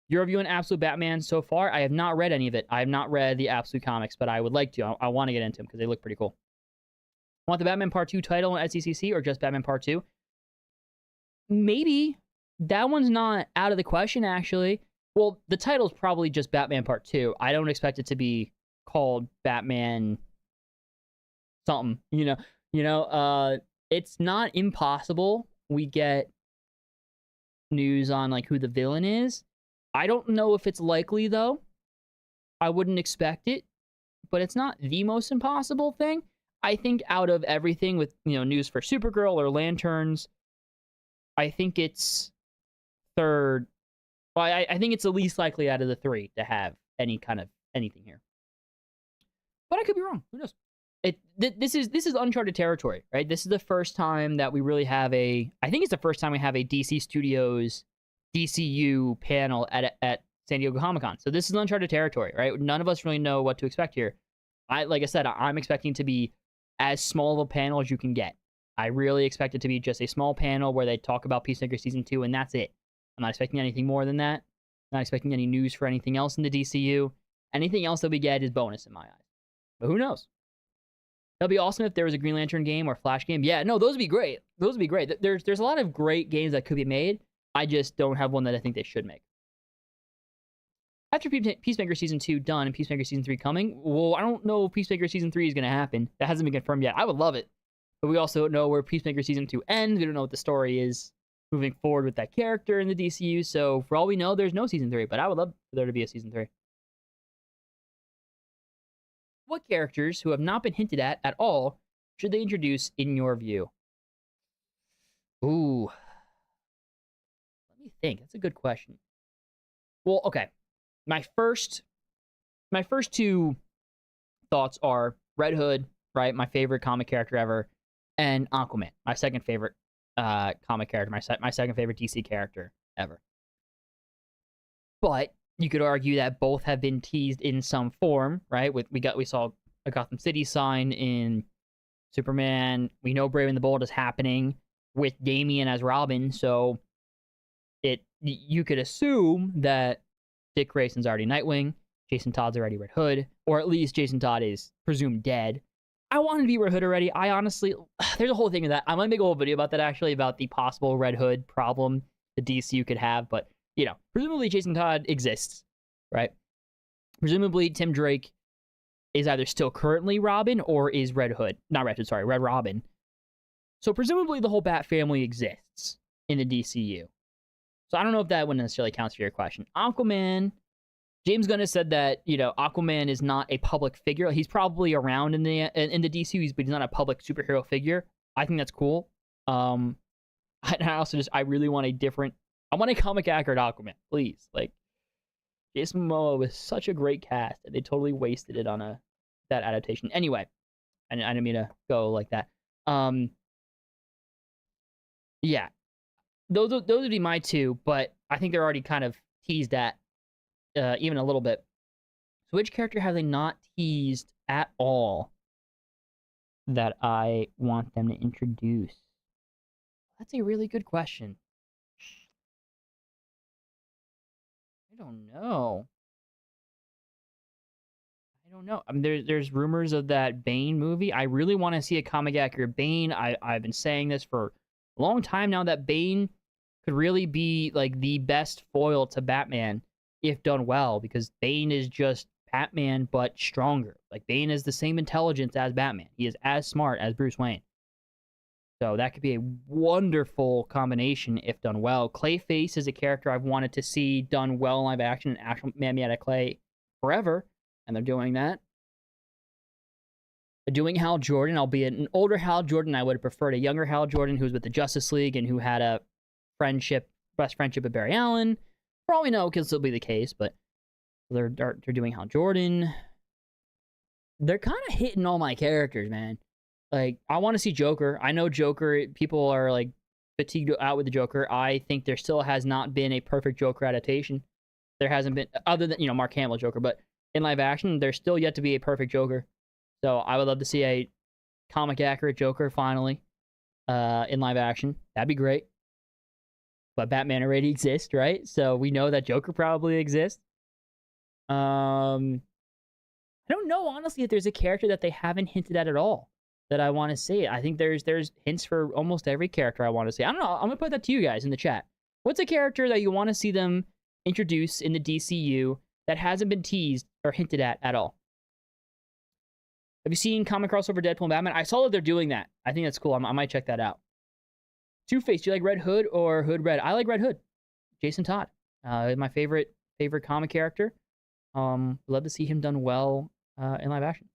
You're reviewing Absolute Batman so far? I have not read any of it. I have not read the Absolute comics, but I would like to. I want to get into them because they look pretty cool. Want the Batman Part 2 title on SDCC or just Batman Part 2? Maybe. That one's not out of the question, actually. Well, the title's probably just Batman Part 2. I don't expect it to be called Batman something, it's not impossible we get news on like who the villain is. I don't know if it's likely though. I wouldn't expect it, but it's not the most impossible thing. I think out of everything with, news for Supergirl or Lanterns, I think it's third. Well, I think it's the least likely out of the three to have any kind of anything here. But I could be wrong. Who knows? This is uncharted territory, right? This is the first time that we really have I think it's the first time we have a DC Studios DCU panel at San Diego Comic-Con. So this is uncharted territory, right? None of us really know what to expect here. Like I said, I'm expecting to be as small of a panel as you can get. I really expect it to be just a small panel where they talk about Peacemaker Season 2, and that's it. I'm not expecting anything more than that. I'm not expecting any news for anything else in the DCU. Anything else that we get is bonus in my eyes. But who knows? That'd be awesome if there was a Green Lantern game or Flash game. Yeah, no, those would be great. Those would be great. There's a lot of great games that could be made. I just don't have one that I think they should make. After Peacemaker Season 2 done and Peacemaker Season 3 coming, well, I don't know if Peacemaker Season 3 is going to happen. That hasn't been confirmed yet. I would love it. But we also don't know where Peacemaker Season 2 ends. We don't know what the story is moving forward with that character in the DCU. So for all we know, there's no Season 3. But I would love for there to be a Season 3. What characters who have not been hinted at all should they introduce in your view? Ooh. Let me think. That's a good question. Well, okay. My first two thoughts are Red Hood, right? My favorite comic character ever, and Aquaman, my second favorite comic character, my second favorite DC character ever. But you could argue that both have been teased in some form, right? We saw a Gotham City sign in Superman. We know Brave and the Bold is happening with Damian as Robin, so you could assume that Dick Grayson's already Nightwing, Jason Todd's already Red Hood, or at least Jason Todd is presumed dead. I want him to be Red Hood already. I honestly, there's a whole thing of that. I'm gonna make a whole video about that actually, about the possible Red Hood problem the DCU could have, but presumably Jason Todd exists, right? Presumably Tim Drake is either still currently Robin or is Red Robin. So presumably the whole Bat family exists in the DCU. So I don't know if that would necessarily count for your question. Aquaman, James Gunn has said that, Aquaman is not a public figure. He's probably around in the DCU, but he's not a public superhero figure. I think that's cool. I really want I want a comic accurate Aquaman, please. Like, Jason Momoa was such a great cast, and they totally wasted it on that adaptation. Anyway, I didn't mean to go like that. Yeah, those would be my two, but I think they're already kind of teased at even a little bit. So which character have they not teased at all that I want them to introduce? That's a really good question. I don't know. I mean, there's rumors of that Bane movie. I really want to see a comic accurate Bane. I've been saying this for a long time now that Bane could really be like the best foil to Batman if done well, because Bane is just Batman but stronger. Like, Bane is the same intelligence as Batman. He is as smart as Bruce Wayne. So that could be a wonderful combination if done well. Clayface is a character I've wanted to see done well in live action, an actual man made out of clay forever, and they're doing that. They're doing Hal Jordan, albeit an older Hal Jordan. I would have preferred a younger Hal Jordan who was with the Justice League and who had a best friendship with Barry Allen. For all we know, it could still be the case, but they're doing Hal Jordan. They're kind of hitting all my characters, man. Like, I want to see Joker. I know Joker, people are, like, fatigued out with the Joker. I think there still has not been a perfect Joker adaptation. There hasn't been, other than, Mark Hamill Joker, but in live action, there's still yet to be a perfect Joker. So I would love to see a comic-accurate Joker, finally, in live action. That'd be great. But Batman already exists, right? So we know that Joker probably exists. I don't know, honestly, if there's a character that they haven't hinted at all. that I want to see. I think there's hints for almost every character I want to see. I don't know. I'm gonna put that to you guys in the chat. What's a character that you want to see them introduce in the DCU that hasn't been teased or hinted at all? Have you seen comic crossover Deadpool and Batman? I saw that they're doing that. I think that's cool. I might check that out. Two-Face, do you like Red Hood or Hood Red? I like Red Hood. Jason Todd, my favorite comic character. Love to see him done well in live action.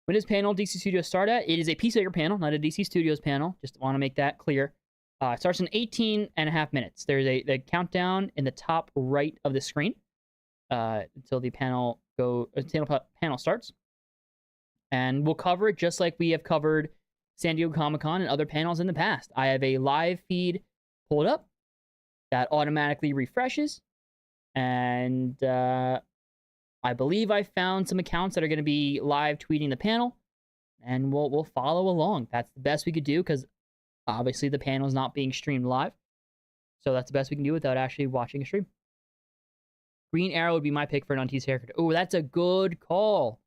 When does panel DC Studios start at? It is a Peacemaker panel, not a DC Studios panel. Just want to make that clear. It starts in 18.5 minutes. There's a countdown in the top right of the screen until the panel starts. And we'll cover it just like we have covered San Diego Comic-Con and other panels in the past. I have a live feed pulled up that automatically refreshes. And I believe I found some accounts that are going to be live tweeting the panel. And we'll follow along. That's the best we could do because obviously the panel is not being streamed live. So that's the best we can do without actually watching a stream. Green Arrow would be my pick for an unteased character. Oh, that's a good call.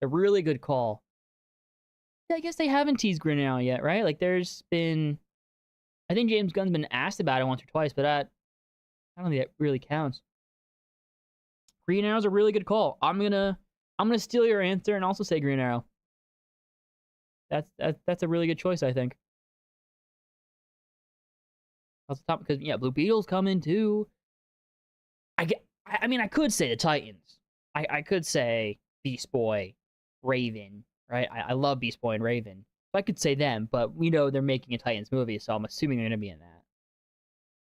A really good call. I guess they haven't teased Green Arrow yet, right? Like, there's been... I think James Gunn's been asked about it once or twice, but I don't think that really counts. Green Arrow's a really good call. I'm gonna steal your answer and also say Green Arrow. That's a really good choice, I think. Off the top, because, yeah, Blue Beetle's coming, too. I mean, I could say the Titans. I could say Beast Boy, Raven, right? I love Beast Boy and Raven. So I could say them, but we know they're making a Titans movie, so I'm assuming they're going to be in that.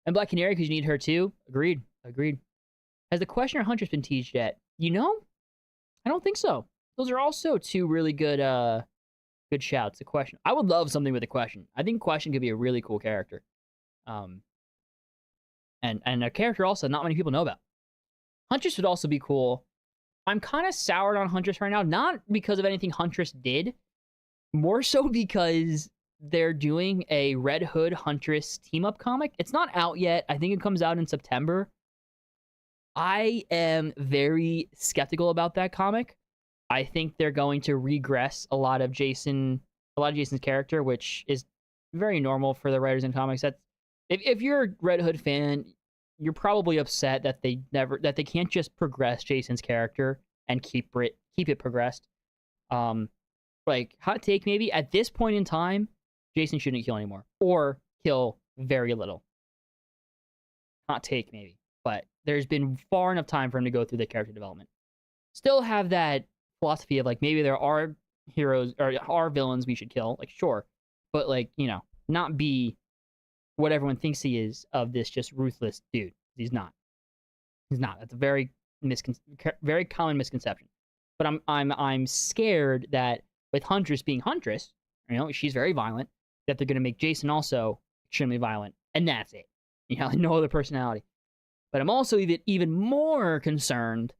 And Black Canary, because you need her too. Agreed. Has the Questioner Huntress been teased yet? You know? I don't think so. Those are also two really good good shouts. The Question. I would love something with a Question. I think Question could be a really cool character. And a character also not many people know about. Huntress would also be cool. I'm kind of soured on Huntress right now, not because of anything Huntress did, more so because they're doing a Red Hood Huntress team-up comic. It's not out yet. I think it comes out in September. I am very skeptical about that comic. I think they're going to regress a lot of Jason's character, which is very normal for the writers in comics. That's if you're a Red Hood fan, you're probably upset that they can't just progress Jason's character and keep it progressed. Like, hot take maybe, at this point in time, Jason shouldn't kill anymore. Or kill very little. Hot take maybe. But there's been far enough time for him to go through the character development. Still have that philosophy of, like, maybe there are heroes or are villains we should kill. Like, sure. But, like, you know, not be what everyone thinks he is of this just ruthless dude. He's not. That's a very common misconception. But I'm scared that with Huntress being Huntress, you know, she's very violent, that they're going to make Jason also extremely violent, and that's it. You know, no other personality. But I'm also even more concerned,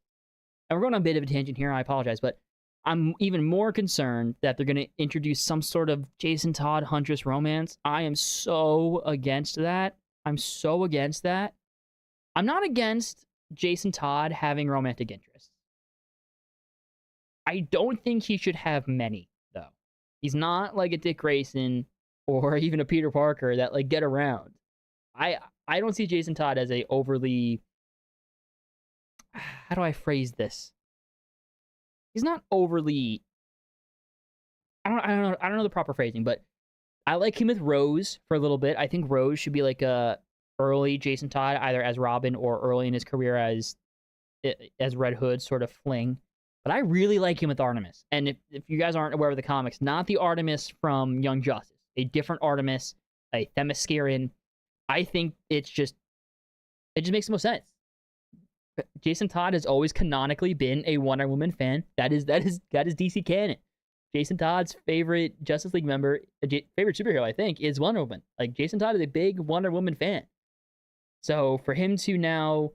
and we're going on a bit of a tangent here, I apologize, but I'm even more concerned that they're going to introduce some sort of Jason Todd Huntress romance. I am so against that. I'm not against Jason Todd having romantic interests. I don't think he should have many, though. He's not like a Dick Grayson or even a Peter Parker that, like, get around. I don't see Jason Todd as a overly... How do I phrase this? He's not overly... I don't know the proper phrasing, but I like him with Rose for a little bit. I think Rose should be like a early Jason Todd, either as Robin or early in his career as Red Hood sort of fling. But I really like him with Artemis. And if you guys aren't aware of the comics, not the Artemis from Young Justice, a different Artemis, a Themysciran. I think it just makes the most sense. Jason Todd has always canonically been a Wonder Woman fan. That is DC canon. Jason Todd's favorite Justice League member, favorite superhero, I think, is Wonder Woman. Like, Jason Todd is a big Wonder Woman fan. So for him to now,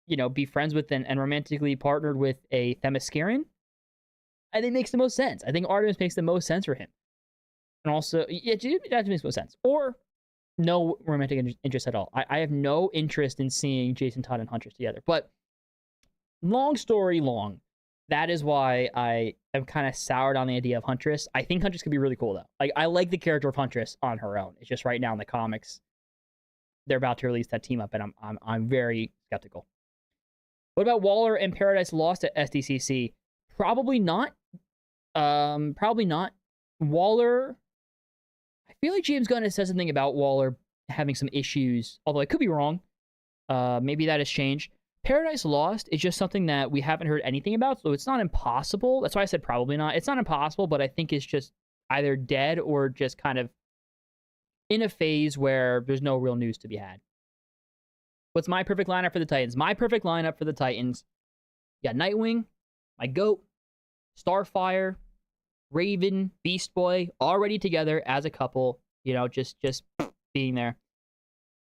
you know, be friends with and romantically partnered with a Themysciran, I think makes the most sense. I think Artemis makes the most sense for him. And also, yeah, that makes the most sense. Or no romantic interest at all. I have no interest in seeing Jason Todd and Huntress together. But long story long, that is why I am kind of soured on the idea of Huntress. I think Huntress could be really cool though. Like I like the character of Huntress on her own. It's just right now in the comics, they're about to release that team up, and I'm very skeptical. What about Waller and Paradise Lost at SDCC? Probably not. Probably not. Waller. I feel like James Gunn has said something about Waller having some issues, although I could be wrong. Maybe that has changed. Paradise Lost is just something that we haven't heard anything about, so it's not impossible. That's why I said probably not. It's not impossible, but I think it's just either dead or just kind of in a phase where there's no real news to be had. What's my perfect lineup for the Titans? My perfect lineup for the Titans. You got Nightwing, my GOAT, Starfire, Raven, Beast Boy, already together as a couple. You know, just being there.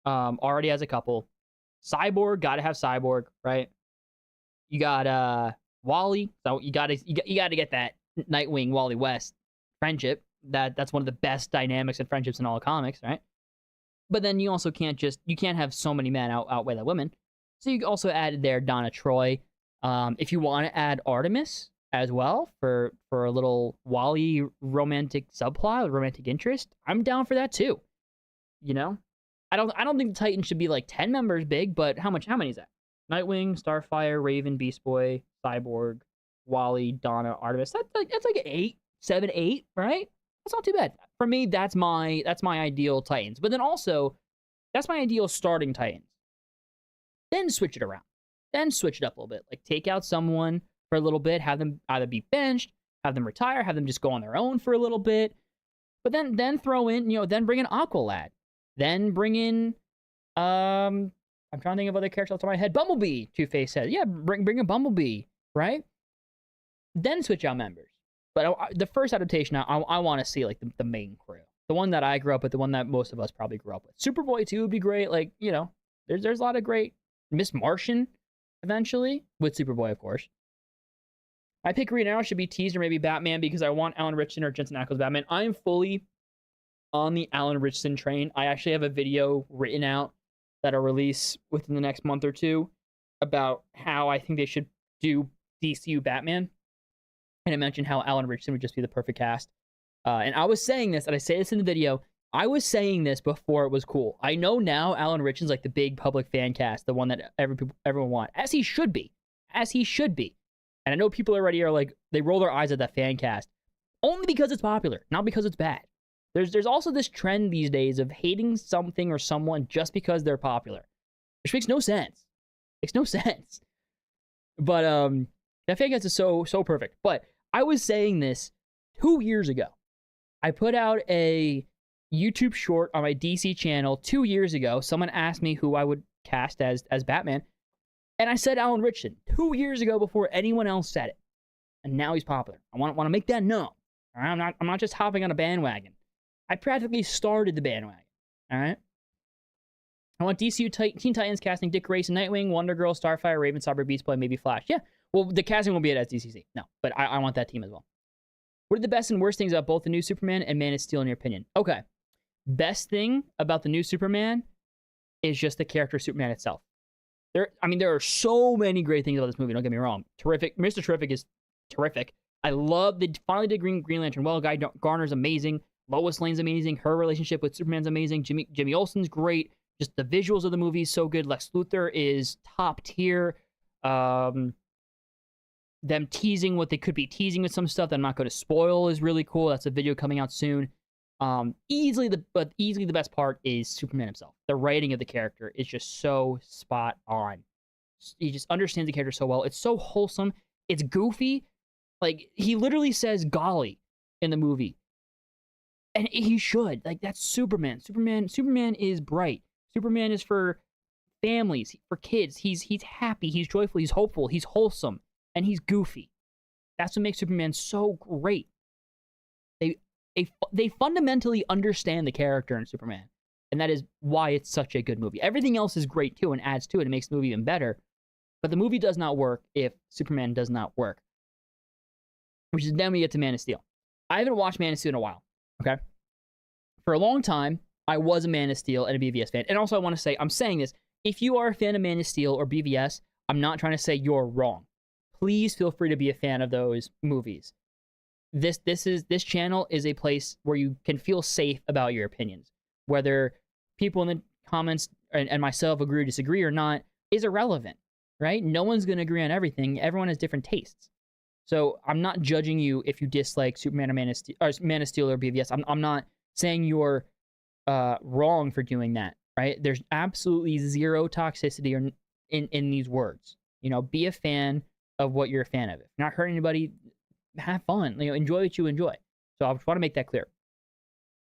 Already as a couple. Cyborg, gotta have Cyborg, right? You got Wally, so you gotta get that Nightwing Wally West friendship. That's one of the best dynamics and friendships in all of comics, right? But then you also can't have so many men outweigh the women. So you also added there Donna Troy. If you want to add Artemis as well for a little Wally romantic subplot, romantic interest, I'm down for that too. You know, I don't think the Titans should be like 10 members big, but how many is that? Nightwing, Starfire, Raven, Beast Boy, Cyborg, Wally, Donna, Artemis. That's like 8, 7, 8, right? That's not too bad. For me, that's my ideal Titans. But then also, that's my ideal starting Titans. Then switch it around. Then switch it up a little bit. Like take out someone for a little bit, have them either be benched, have them retire, have them just go on their own for a little bit. But then throw in, then bring in Aqualad. Then bring in I'm trying to think of other characters off the top of my head. Bumblebee, Two-Face said. Yeah, bring a Bumblebee, right? Then switch out members. But the first adaptation, I want to see like the main crew, the one that I grew up with, the one that most of us probably grew up with. Superboy too would be great. Like there's a lot of great. Miss Martian, eventually with Superboy, of course. I pick Green Arrow should be teased or maybe Batman because I want Alan Ritchson or Jensen Ackles Batman. I am fully on the Alan Ritchson train. I actually have a video written out that'll release within the next month or two about how I think they should do DCU Batman. And I mentioned how Alan Ritchson would just be the perfect cast. And I was saying this, and I say this in the video, I was saying this before it was cool. I know now Alan Ritchson's like the big public fan cast, the one that everyone wants, as he should be. As he should be. And I know people already are like, they roll their eyes at that fan cast. Only because it's popular, not because it's bad. There's also this trend these days of hating something or someone just because they're popular. Which makes no sense. Makes no sense. But that fan cast is so perfect. But I was saying this 2 years ago. I put out a YouTube short on my DC channel 2 years ago. Someone asked me who I would cast as Batman. And I said Alan Ritchson 2 years ago before anyone else said it. And now he's popular. I want to make that known. All right? I'm not just hopping on a bandwagon. I practically started the bandwagon. All right? I want DCU Teen Titans casting Dick Grayson, Nightwing, Wonder Girl, Starfire, Raven, Cyber, Beast Boy, maybe Flash. Yeah. Well, the casting won't be at SDCC. No. But I want that team as well. What are the best and worst things about both the new Superman and Man of Steel in your opinion? Okay. Best thing about the new Superman is just the character of Superman itself. There are so many great things about this movie. Don't get me wrong. Terrific. Mr. Terrific is terrific. I love they finally did Green Lantern well. Guy Garner's amazing. Lois Lane's amazing. Her relationship with Superman's amazing. Jimmy Olsen's great. Just the visuals of the movie is so good. Lex Luthor is top tier. Them teasing what they could be teasing with some stuff that I'm not going to spoil is really cool. That's a video coming out soon. Easily the best part is Superman himself. The writing of the character is just so spot on. He just understands the character so well. It's so wholesome. It's goofy. Like, he literally says golly in the movie. And he should. Like, that's Superman. Superman is bright. Superman is for families, for kids. He's happy, he's joyful, he's hopeful, he's wholesome, and he's goofy. That's what makes Superman so great. They fundamentally understand the character in Superman, and that is why it's such a good movie. Everything else is great too and adds to it and makes the movie even better, but the movie does not work if Superman does not work. Which is then we get to Man of Steel. I haven't watched Man of Steel in a while, okay? For a long time, I was a Man of Steel and a BVS fan. And also I want to say, I'm saying this, if you are a fan of Man of Steel or BVS, I'm not trying to say you're wrong. please feel free to be a fan of those movies. This channel is a place where you can feel safe about your opinions. Whether people in the comments and myself agree or disagree or not is irrelevant, right? No one's going to agree on everything. Everyone has different tastes. So I'm not judging you if you dislike Superman or Man of Steel or BVS. I'm not saying you're wrong for doing that, right? There's absolutely zero toxicity in these words. You know, be a fan of what you're a fan of. If you're not hurting anybody, have fun. You know, enjoy what you enjoy. So I just want to make that clear.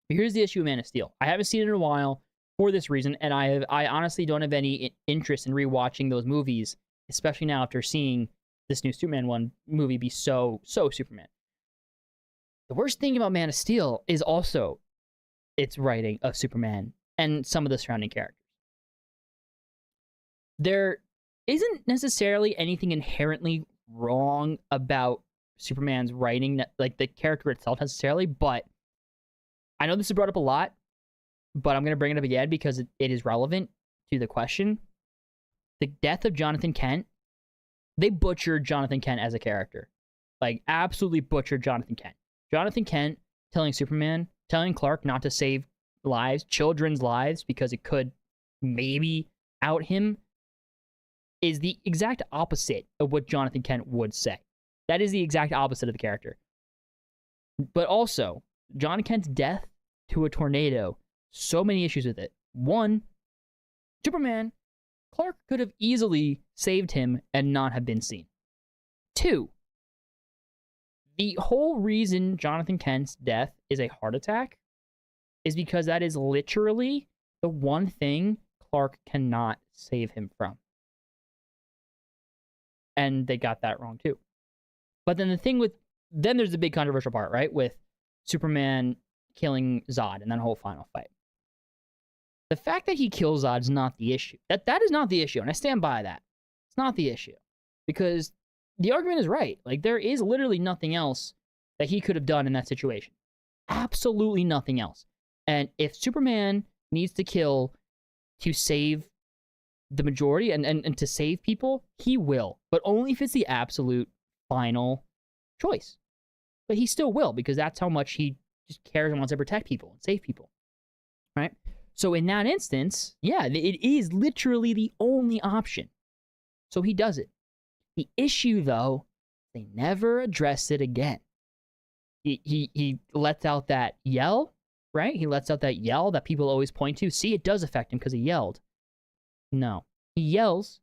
But here's the issue with Man of Steel. I haven't seen it in a while for this reason, and I honestly don't have any interest in rewatching those movies, especially now after seeing this new Superman movie be so Superman. The worst thing about Man of Steel is also its writing of Superman and some of the surrounding characters. There isn't necessarily anything inherently wrong about Superman's writing, like the character itself necessarily, but I know this is brought up a lot, but I'm going to bring it up again because it is relevant to the question. The death of Jonathan Kent, they butchered Jonathan Kent as a character. Like, absolutely butchered Jonathan Kent. Jonathan Kent telling Clark not to save lives, children's lives, because it could maybe out him, is the exact opposite of what Jonathan Kent would say. That is the exact opposite of the character. But also, John Kent's death to a tornado, so many issues with it. One, Superman, Clark could have easily saved him and not have been seen. Two, the whole reason Jonathan Kent's death is a heart attack is because that is literally the one thing Clark cannot save him from. And they got that wrong too. But then then there's the big controversial part, right? With Superman killing Zod in that whole final fight. The fact that he kills Zod is not the issue. That is not the issue, and I stand by that. It's not the issue. Because the argument is right. Like, there is literally nothing else that he could have done in that situation. Absolutely nothing else. And if Superman needs to kill to save the majority and to save people, he will. But only if it's the absolute final choice. But he still will, because that's how much he just cares and wants to protect people and save people. Right? So in that instance, yeah, it is literally the only option. So he does it. The issue, though, they never address it again. He lets out that yell, right? He lets out that yell that people always point to. See, it does affect him because he yelled. No. He yells.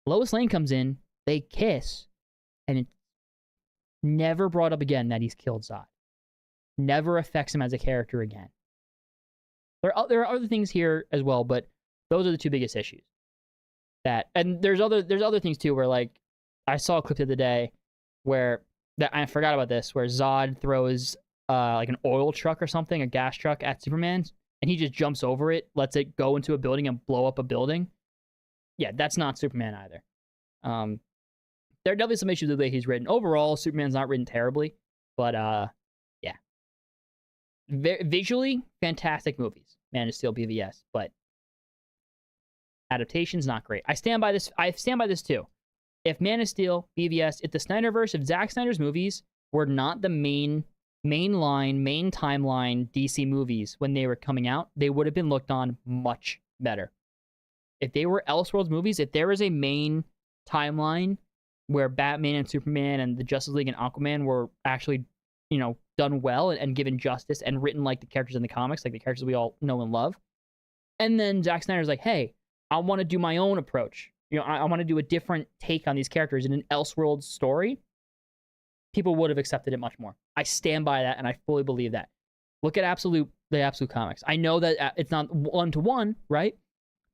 Lois Lane comes in. They kiss. And it's never brought up again that he's killed Zod. Never affects him as a character again. There are other things here as well, but those are the two biggest issues. And there's other things too, where, like, I saw a clip the other day where I forgot about this, where Zod throws like an oil truck or something, a gas truck at Superman, and he just jumps over it, lets it go into a building and blow up a building. Yeah, that's not Superman either. There are definitely some issues with the way he's written. Overall, Superman's not written terribly, but yeah. Visually, fantastic movies. Man of Steel, BVS, but adaptation's not great. I stand by this too. If Man of Steel, BVS, if the Snyderverse, if Zack Snyder's movies were not the main timeline DC movies when they were coming out, they would have been looked on much better. If they were Elseworlds movies, if there was a main timeline where Batman and Superman and the Justice League and Aquaman were actually, done well and given justice and written like the characters in the comics, like the characters we all know and love. And then Zack Snyder's like, hey, I want to do my own approach. I want to do a different take on these characters in an Elseworlds story. People would have accepted it much more. I stand by that, and I fully believe that. Look at the Absolute comics. I know that it's not one-to-one, right?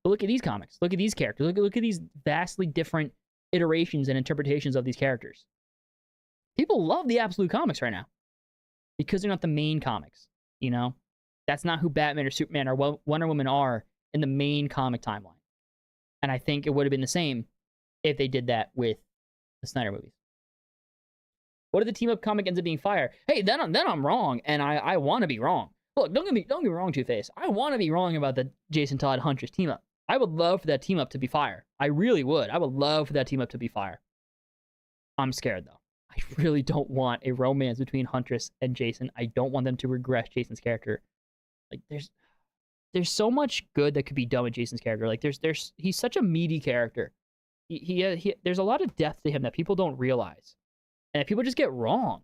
But look at these comics. Look at these characters. Look at these vastly different iterations and interpretations of these characters. People love the Absolute comics right now because they're not the main comics, That's not who Batman or Superman or Wonder Woman are in the main comic timeline. And I think it would have been the same if they did that with the Snyder movies. What if the team-up comic ends up being fire? Hey, then I'm wrong, and I want to be wrong. Look, don't get me wrong, Two-Face. I want to be wrong about the Jason Todd Huntress team-up. I would love for that team-up to be fire. I really would. I would love for that team-up to be fire. I'm scared though. I really don't want a romance between Huntress and Jason. I don't want them to regress Jason's character. Like there's so much good that could be done with Jason's character. Like he's such a meaty character. He there's a lot of depth to him that people don't realize, and that people just get wrong.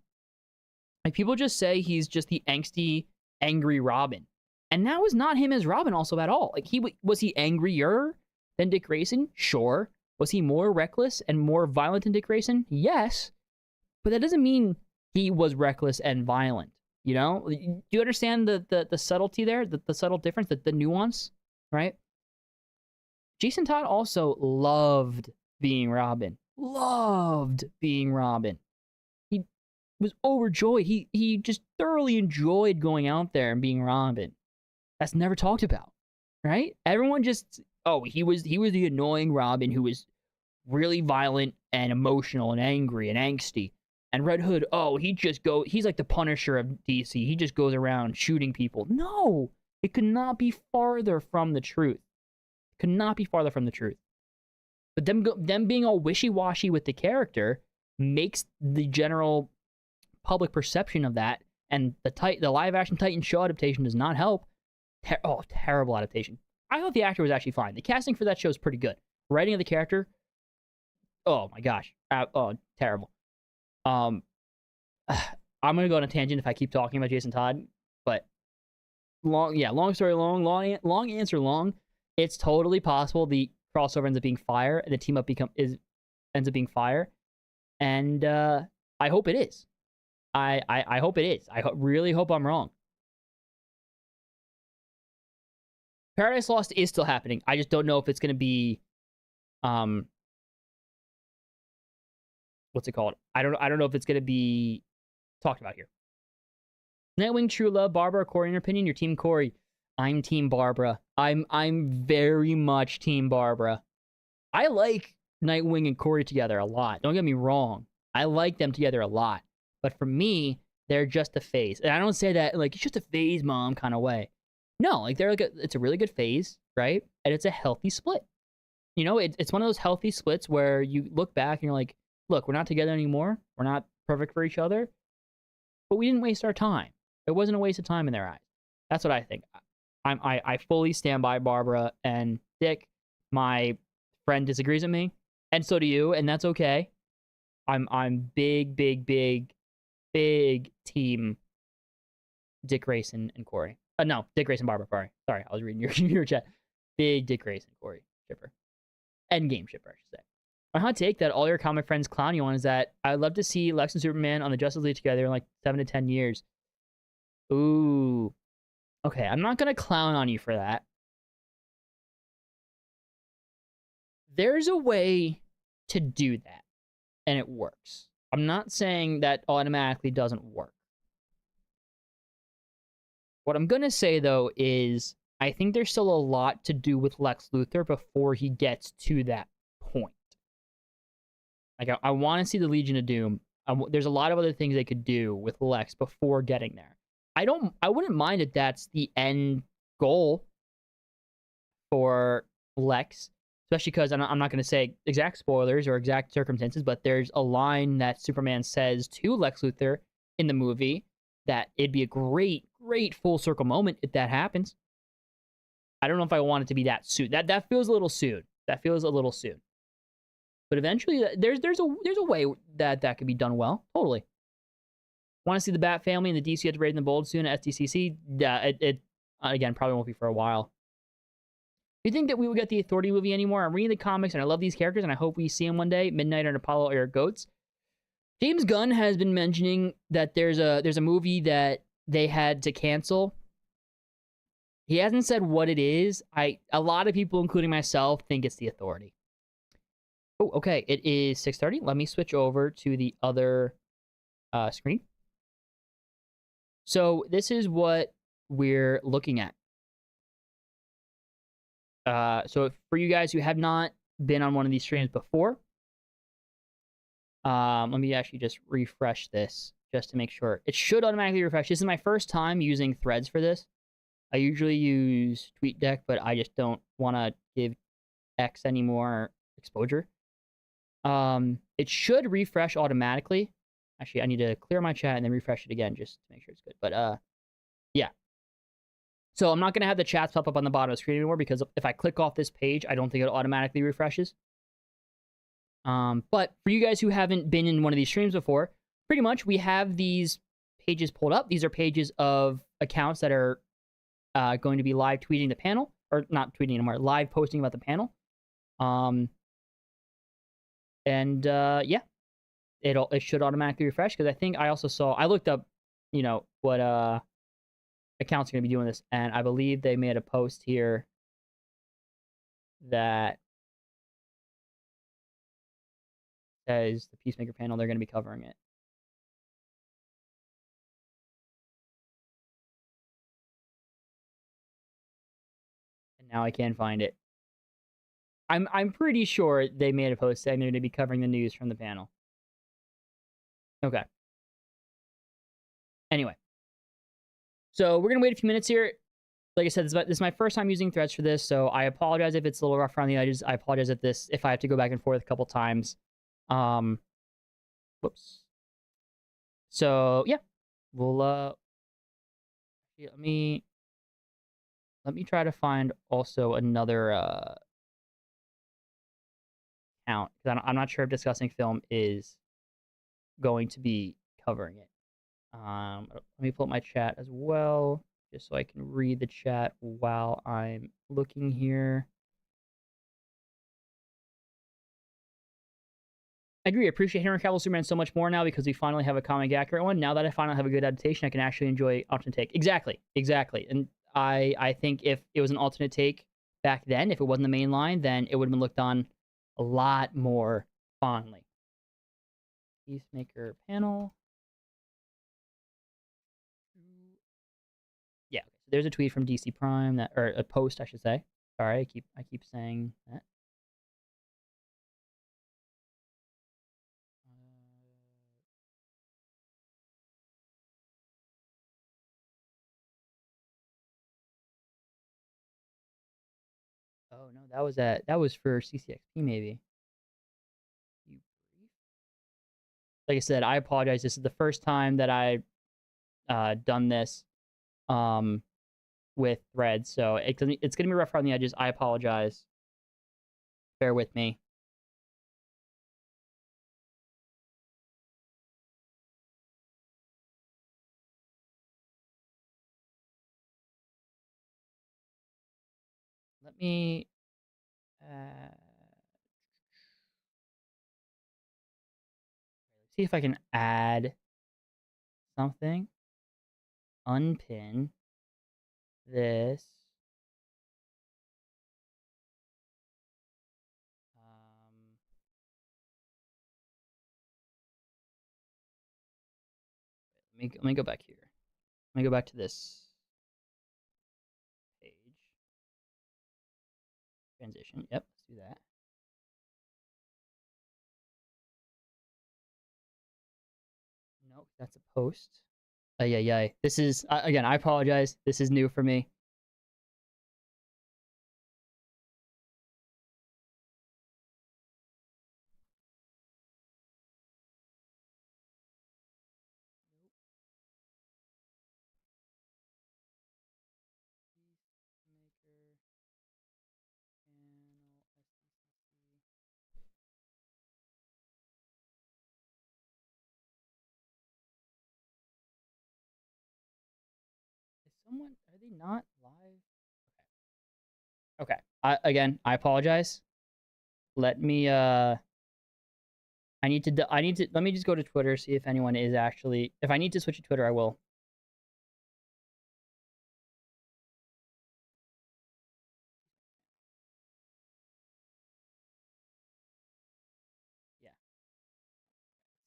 Like people just say he's just the angsty, angry Robin, and that was not him as Robin also at all. Like was he angrier than Dick Grayson? Sure. Was he more reckless and more violent than Dick Grayson? Yes, but that doesn't mean he was reckless and violent. You know, do you understand the subtlety there, the subtle difference, the nuance, right? Jason Todd also loved being Robin. Loved being Robin. He was overjoyed. He just thoroughly enjoyed going out there and being Robin. That's never talked about, right? Everyone just, oh, he was the annoying Robin who was really violent and emotional and angry and angsty. And Red Hood, oh, he's like the Punisher of DC. He just goes around shooting people. No, it could not be farther from the truth. Could not be farther from the truth. But them being all wishy-washy with the character makes the general public perception of that, and the live-action Titan show adaptation does not help. Terrible adaptation. I thought the actor was actually fine. The casting for that show is pretty good. Writing of the character, oh my gosh, terrible. I'm gonna go on a tangent if I keep talking about Jason Todd, but long story long answer long. It's totally possible the crossover ends up being Fire, and the team up ends up being Fire, and I hope it is. I hope it is. Really hope I'm wrong. Paradise Lost is still happening. I just don't know if it's gonna be, what's it called? I don't know if it's gonna be talked about here. Nightwing, True Love, Barbara, Corey, in your opinion, your team Corey. I'm Team Barbara. I'm very much Team Barbara. I like Nightwing and Corey together a lot. Don't get me wrong. I like them together a lot. But for me, they're just a phase. And I don't say that like it's just a phase, mom, kind of way. No, like it's a really good phase, right? And it's a healthy split. You know, it's one of those healthy splits where you look back and you're like, look, we're not together anymore. We're not perfect for each other. But we didn't waste our time. It wasn't a waste of time in their eyes. That's what I think. I fully stand by Barbara and Dick. My friend disagrees with me, and so do you, and that's okay. I'm big team Dick Grayson and Corey. No, Dick Grayson, Barbara. Sorry, I was reading your chat. Big Dick Grayson, Corey shipper. Endgame shipper, I should say. My hot take that all your comic friends clown you on is that I'd love to see Lex and Superman on the Justice League together in like 7 to 10 years. Ooh. Okay, I'm not going to clown on you for that. There's a way to do that, and it works. I'm not saying that automatically doesn't work. What I'm going to say, though, is I think there's still a lot to do with Lex Luthor before he gets to that point. Like, I want to see the Legion of Doom. There's a lot of other things they could do with Lex before getting there. I wouldn't mind if that's the end goal for Lex, especially because I'm not going to say exact spoilers or exact circumstances, but there's a line that Superman says to Lex Luthor in the movie that it'd be a great full circle moment if that happens. I don't know if I want it to be that soon. That feels a little soon. But eventually, there's a way that could be done well. Totally. Want to see the Bat Family and the DC at Brave and the Bold soon at SDCC? Yeah, it again probably won't be for a while. Do you think that we will get the Authority movie anymore? I'm reading the comics and I love these characters and I hope we see them one day. Midnight and Apollo are goats. James Gunn has been mentioning that there's a movie that they had to cancel. He hasn't said what it is. A lot of people, including myself, think it's the Authority. Oh, okay. It is 6:30. Let me switch over to the other screen. So this is what we're looking at. So for you guys who have not been on one of these streams before, let me actually just refresh this just to make sure. It should automatically refresh. This is my first time using Threads for this. I usually use TweetDeck, but I just don't want to give X any more exposure. It should refresh automatically. Actually, I need to clear my chat and then refresh it again just to make sure it's good. But yeah. So I'm not gonna have the chats pop up on the bottom of the screen anymore because if I click off this page, I don't think it automatically refreshes. But for you guys who haven't been in one of these streams before, pretty much we have these pages pulled up. These are pages of accounts that are going to be live tweeting the panel, or not tweeting anymore, live posting about the panel. Yeah, it should automatically refresh because I think I also saw, I looked up, what accounts are going to be doing this, and I believe they made a post here that says the Peacemaker panel, they're going to be covering it. And now I can't find it. I'm pretty sure they made a post saying they're going to be covering the news from the panel. Okay. Anyway. So we're going to wait a few minutes here. Like I said, this is my first time using Threads for this, so I apologize if it's a little rough around the edges. I apologize if I have to go back and forth a couple times. Whoops. So yeah, we'll let me try to find also another account because I'm not sure if Discussing Film is going to be covering it. Let me pull up my chat as well, just so I can read the chat while I'm looking here. I agree. I appreciate Henry Cavill Superman so much more now because we finally have a comic accurate one. Now that I finally have a good adaptation, I can actually enjoy alternate take. Exactly. And I think if it was an alternate take back then, if it wasn't the main line, then it would have been looked on a lot more fondly. Peacemaker panel. Yeah. So there's a tweet from DC Prime or a post, I should say. Sorry, I keep saying that. Oh no, that was for CCXP maybe. Like I said, I apologize. This is the first time that I done this with Threads, so it's gonna be rough around the edges. I apologize. Bear with me. Let me see if I can add something. Unpin this. Let me go back here. Let me go back to this page. Transition. Yep, let's do that. Nope, that's a post. Yeah. This is again. I apologize. This is new for me. Is someone? Are they not live? Okay. Again, I apologize. Let me I need to let me just go to Twitter, see if anyone is actually, if I need to switch to Twitter, I will. Yeah.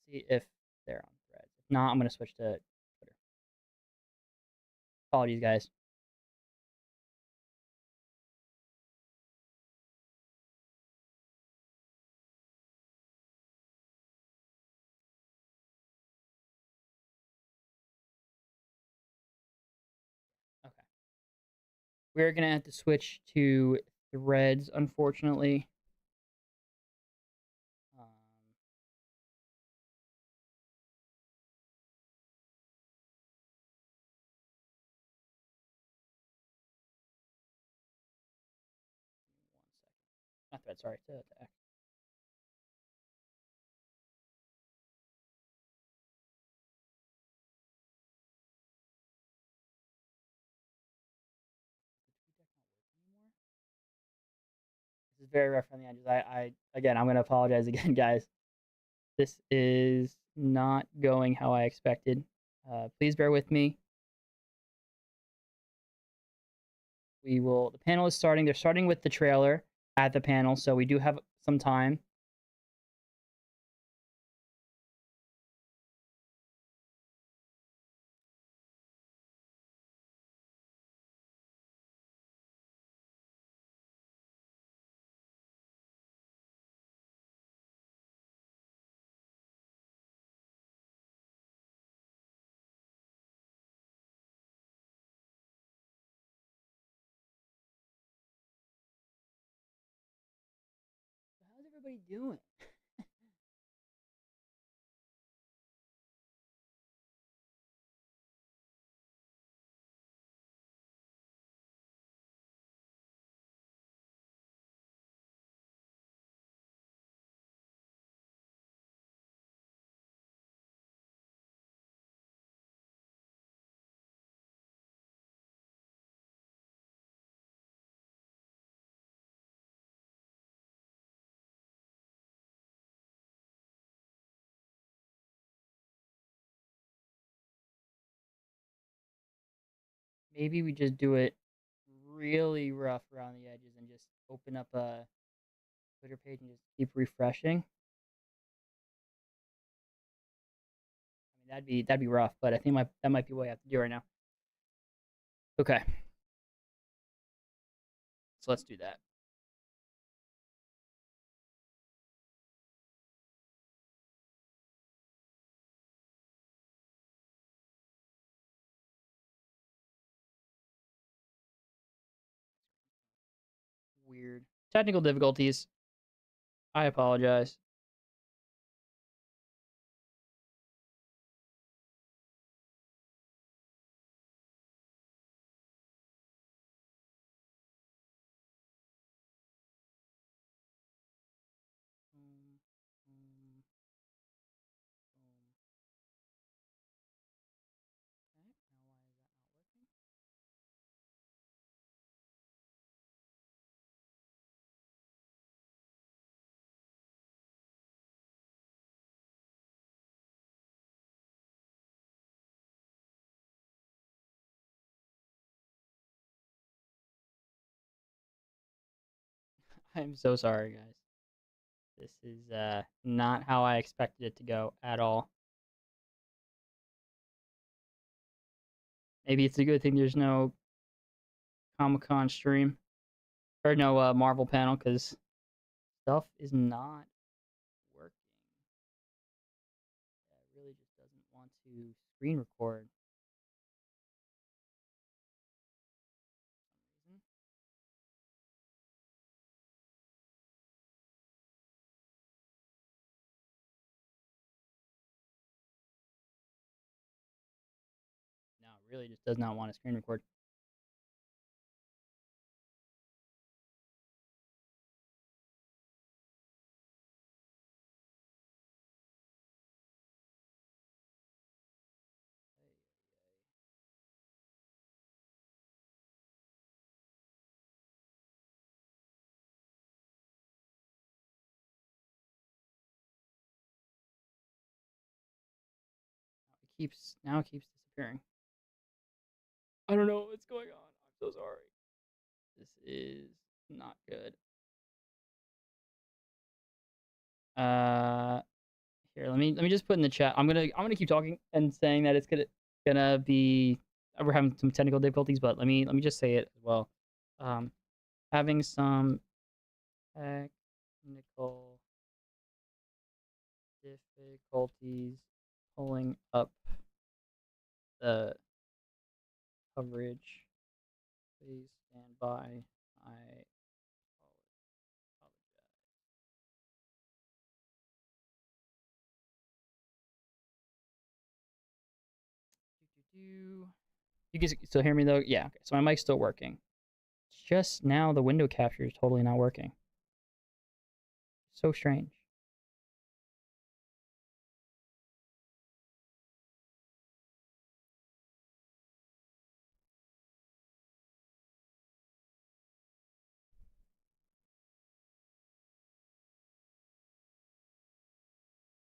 See if they're on Threads. If not, I'm going to switch to Twitter. Apologies, guys. Okay. We're going to have to switch to Threads, unfortunately. touchpad. Sorry, to X. This is very rough on the edges. Again, I'm gonna apologize again, guys. This is not going how I expected. Please bear with me. The panel is starting. They're starting with the trailer at the panel, so we do have some time. So how's everybody doing? Maybe we just do it really rough around the edges and just open up a Twitter page and just keep refreshing. I mean, that'd be rough, but I think that might be what I have to do right now. Okay, so let's do that. Weird technical difficulties. I apologize. Boom, boom, boom. Okay, now why is that not working? I'm so sorry, guys. This is not how I expected it to go at all. Maybe it's a good thing there's no Comic-Con stream or no Marvel panel because stuff is not working. It really just doesn't want to screen record. For some reason. No, it really just does not want to screen record. Now it keeps disappearing. I don't know what's going on. I'm so sorry. This is not good. Uh, Here, let me just put in the chat. I'm gonna keep talking and saying that it's gonna be we're having some technical difficulties, but let me just say it as well. Um, Having some technical difficulties pulling up the coverage. Please stand by. I apologize. You guys still hear me though? Yeah. Okay. So my mic's still working. It's just now the window capture is totally not working. So strange.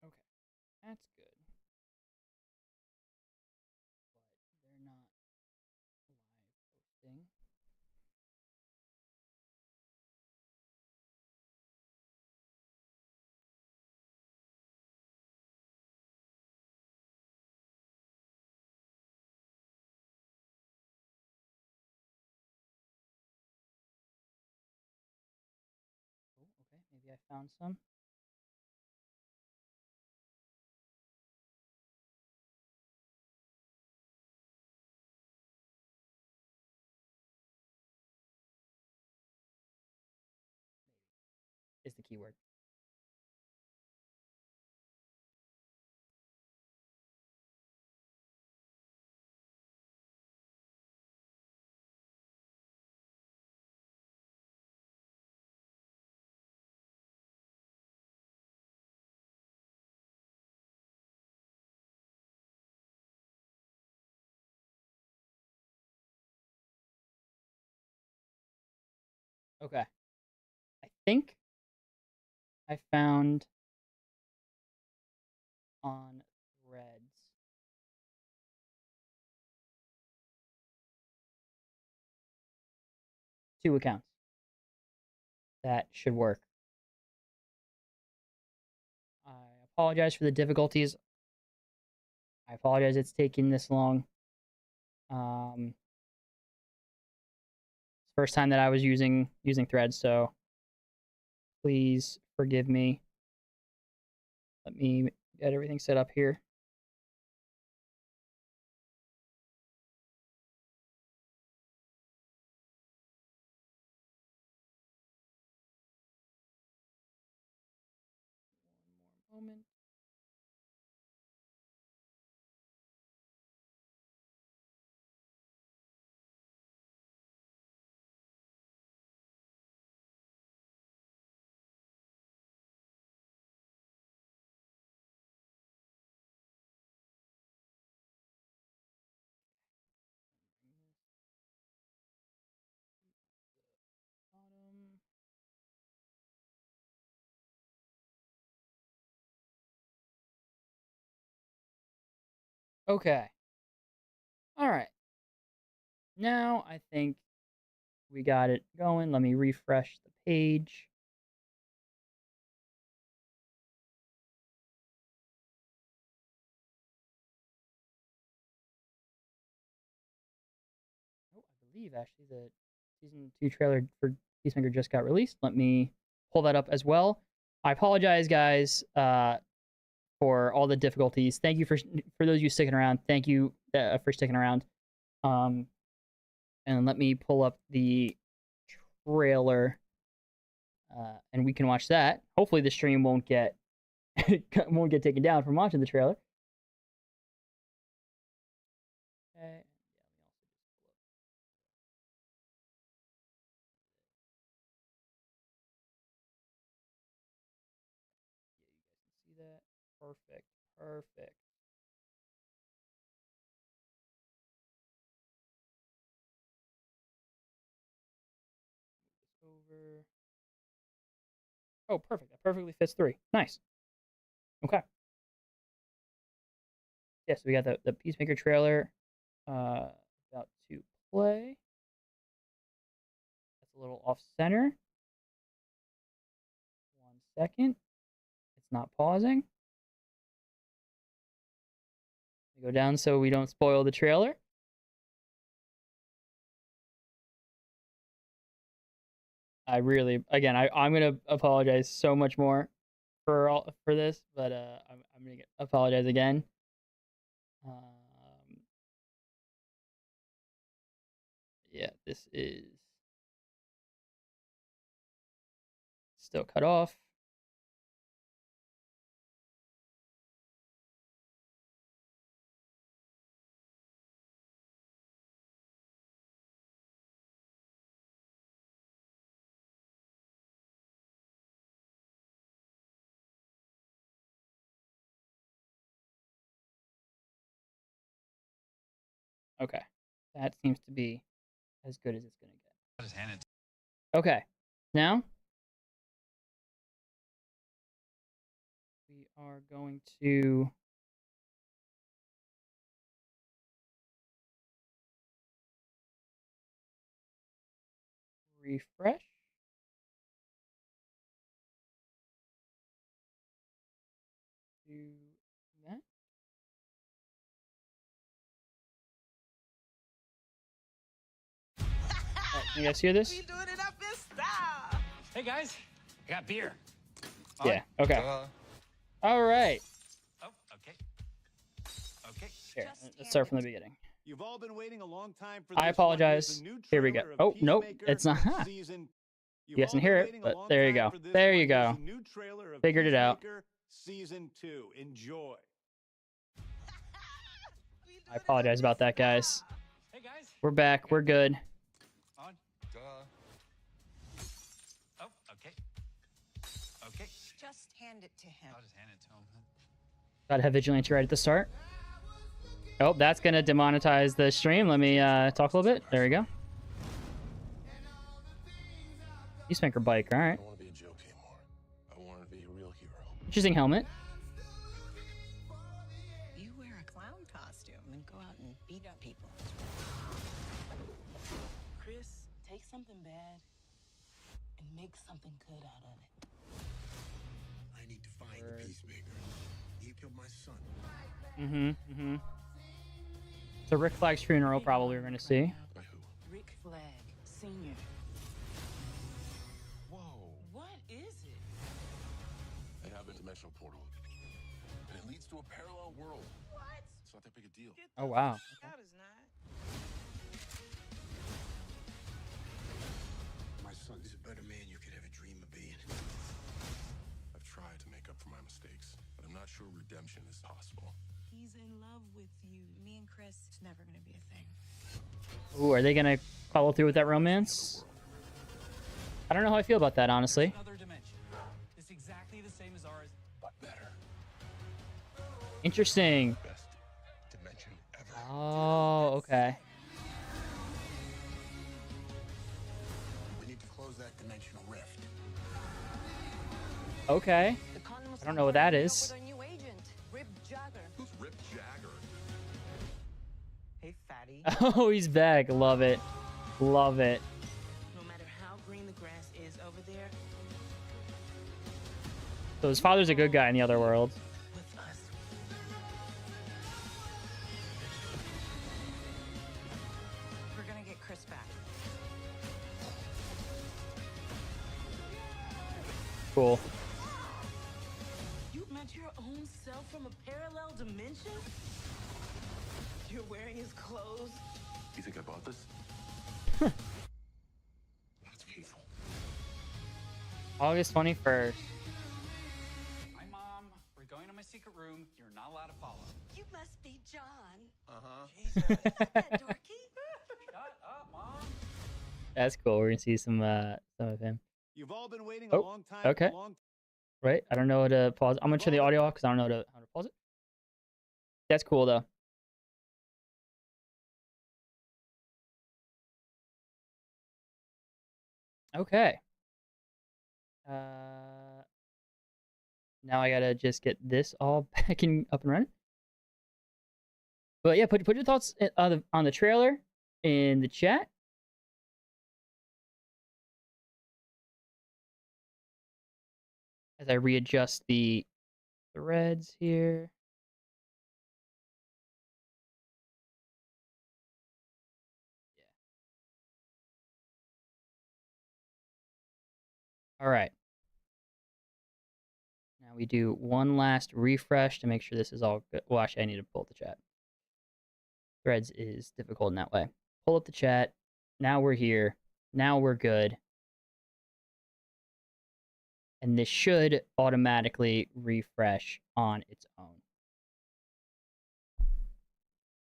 Okay, that's good. But they're not live posting. Oh, okay, maybe I found some. Is the keyword. Okay, I think I found on Threads 2 accounts that should work. I apologize for the difficulties. I apologize it's taking this long. First time that I was using Threads, so please forgive me. Let me get everything set up here. One more moment. Bottom. Okay. All right. Now I think we got it going. Let me refresh the page. Oh, I believe actually the season 2 trailer for Peacemaker just got released. Let me pull that up as well. I apologize, guys, for all the difficulties. Thank you for those of you sticking around. Thank you for sticking around. And let me pull up the trailer, and we can watch that. Hopefully, the stream won't get taken down from watching the trailer. Okay. Yeah, you guys can see that. Perfect. Perfect. Over. Oh, perfect. That perfectly fits 3. Nice. Okay. Yeah, so we got the Peacemaker trailer about to play. That's a little off center. 1 second. It's not pausing. We go down so we don't spoil the trailer. I really, again, I'm gonna apologize so much more for this, but I'm gonna apologize again. Yeah, this is still cut off. Okay. That seems to be as good as it's going to get. I'll just hand it. Okay. Now, we are going to refresh. Do that. Oh, you guys hear this? We doing it up in style. Hey guys, I got beer. Yeah. Okay. All right. Oh, okay. Okay. Here, let's start from the beginning. You've all been waiting a long time for I this apologize. Here we go. Oh, nope, it's not. You guys can hear it, but there you go. There you go. Figured it out. Season 2. Enjoy. I apologize about that, guys. Hey guys. We're back. We're good. On. Oh, okay. Okay. Just hand it to him. I'll just hand it to him. Gotta have vigilante right at the start. Oh, that's gonna demonetize the stream. Let me talk a little bit. There we go. Peacemaker bike. All right. I don't want to be a joke anymore. I want to be a real hero. Interesting helmet. You wear a clown costume and go out and beat up people. Chris, take something bad and make something good out of it. I need to find the Peacemaker. He killed my son. So Rick Flag's funeral, probably we're gonna see. By who? Rick Flag, Sr. Whoa. What is it? I have a dimensional portal. And it leads to a parallel world. What? It's not that big a deal. Oh wow. That is not. My son is a better man you could ever dream of being. I've tried to make up for my mistakes, but I'm not sure redemption is possible. He's in love with you. Me and Chris, it's never gonna be a thing. Ooh, are they gonna follow through with that romance? I don't know how I feel about that, honestly. Another dimension. It's exactly the same as ours, But better. Interesting. Best dimension ever. Oh, okay. We need to close that dimensional rift. Okay. I don't know what that is. With our new agent, Rip Jagger. Who's Rip Jagger? Hey, fatty. Oh, he's back. Love it. Love it. No matter how green the grass is over there, So his father's a good guy in the other world. with us. We're gonna get Chris back. Cool. You met your own self from a parallel dimension? You're wearing his clothes? You think I bought this? That's painful. August 21st. my mom, we're going to my secret room. You're not allowed to follow. You must be John. Uh-huh. That dorky. Shut up, Mom. That's cool. We're gonna see some of him. You've all been waiting Oh, a long time. okay. Right? I don't know how to pause. I'm gonna turn the audio off because I don't know how to pause it. That's cool though. Okay. Now I gotta just get this all back and up and running. But yeah, put your thoughts on the trailer in the chat. As I readjust the threads here. All right. Now we do one last refresh to make sure this is all good. Well, actually, I need to pull up the chat. Threads is difficult in that way. Pull up the chat. Now we're here. Now we're good. And this should automatically refresh on its own.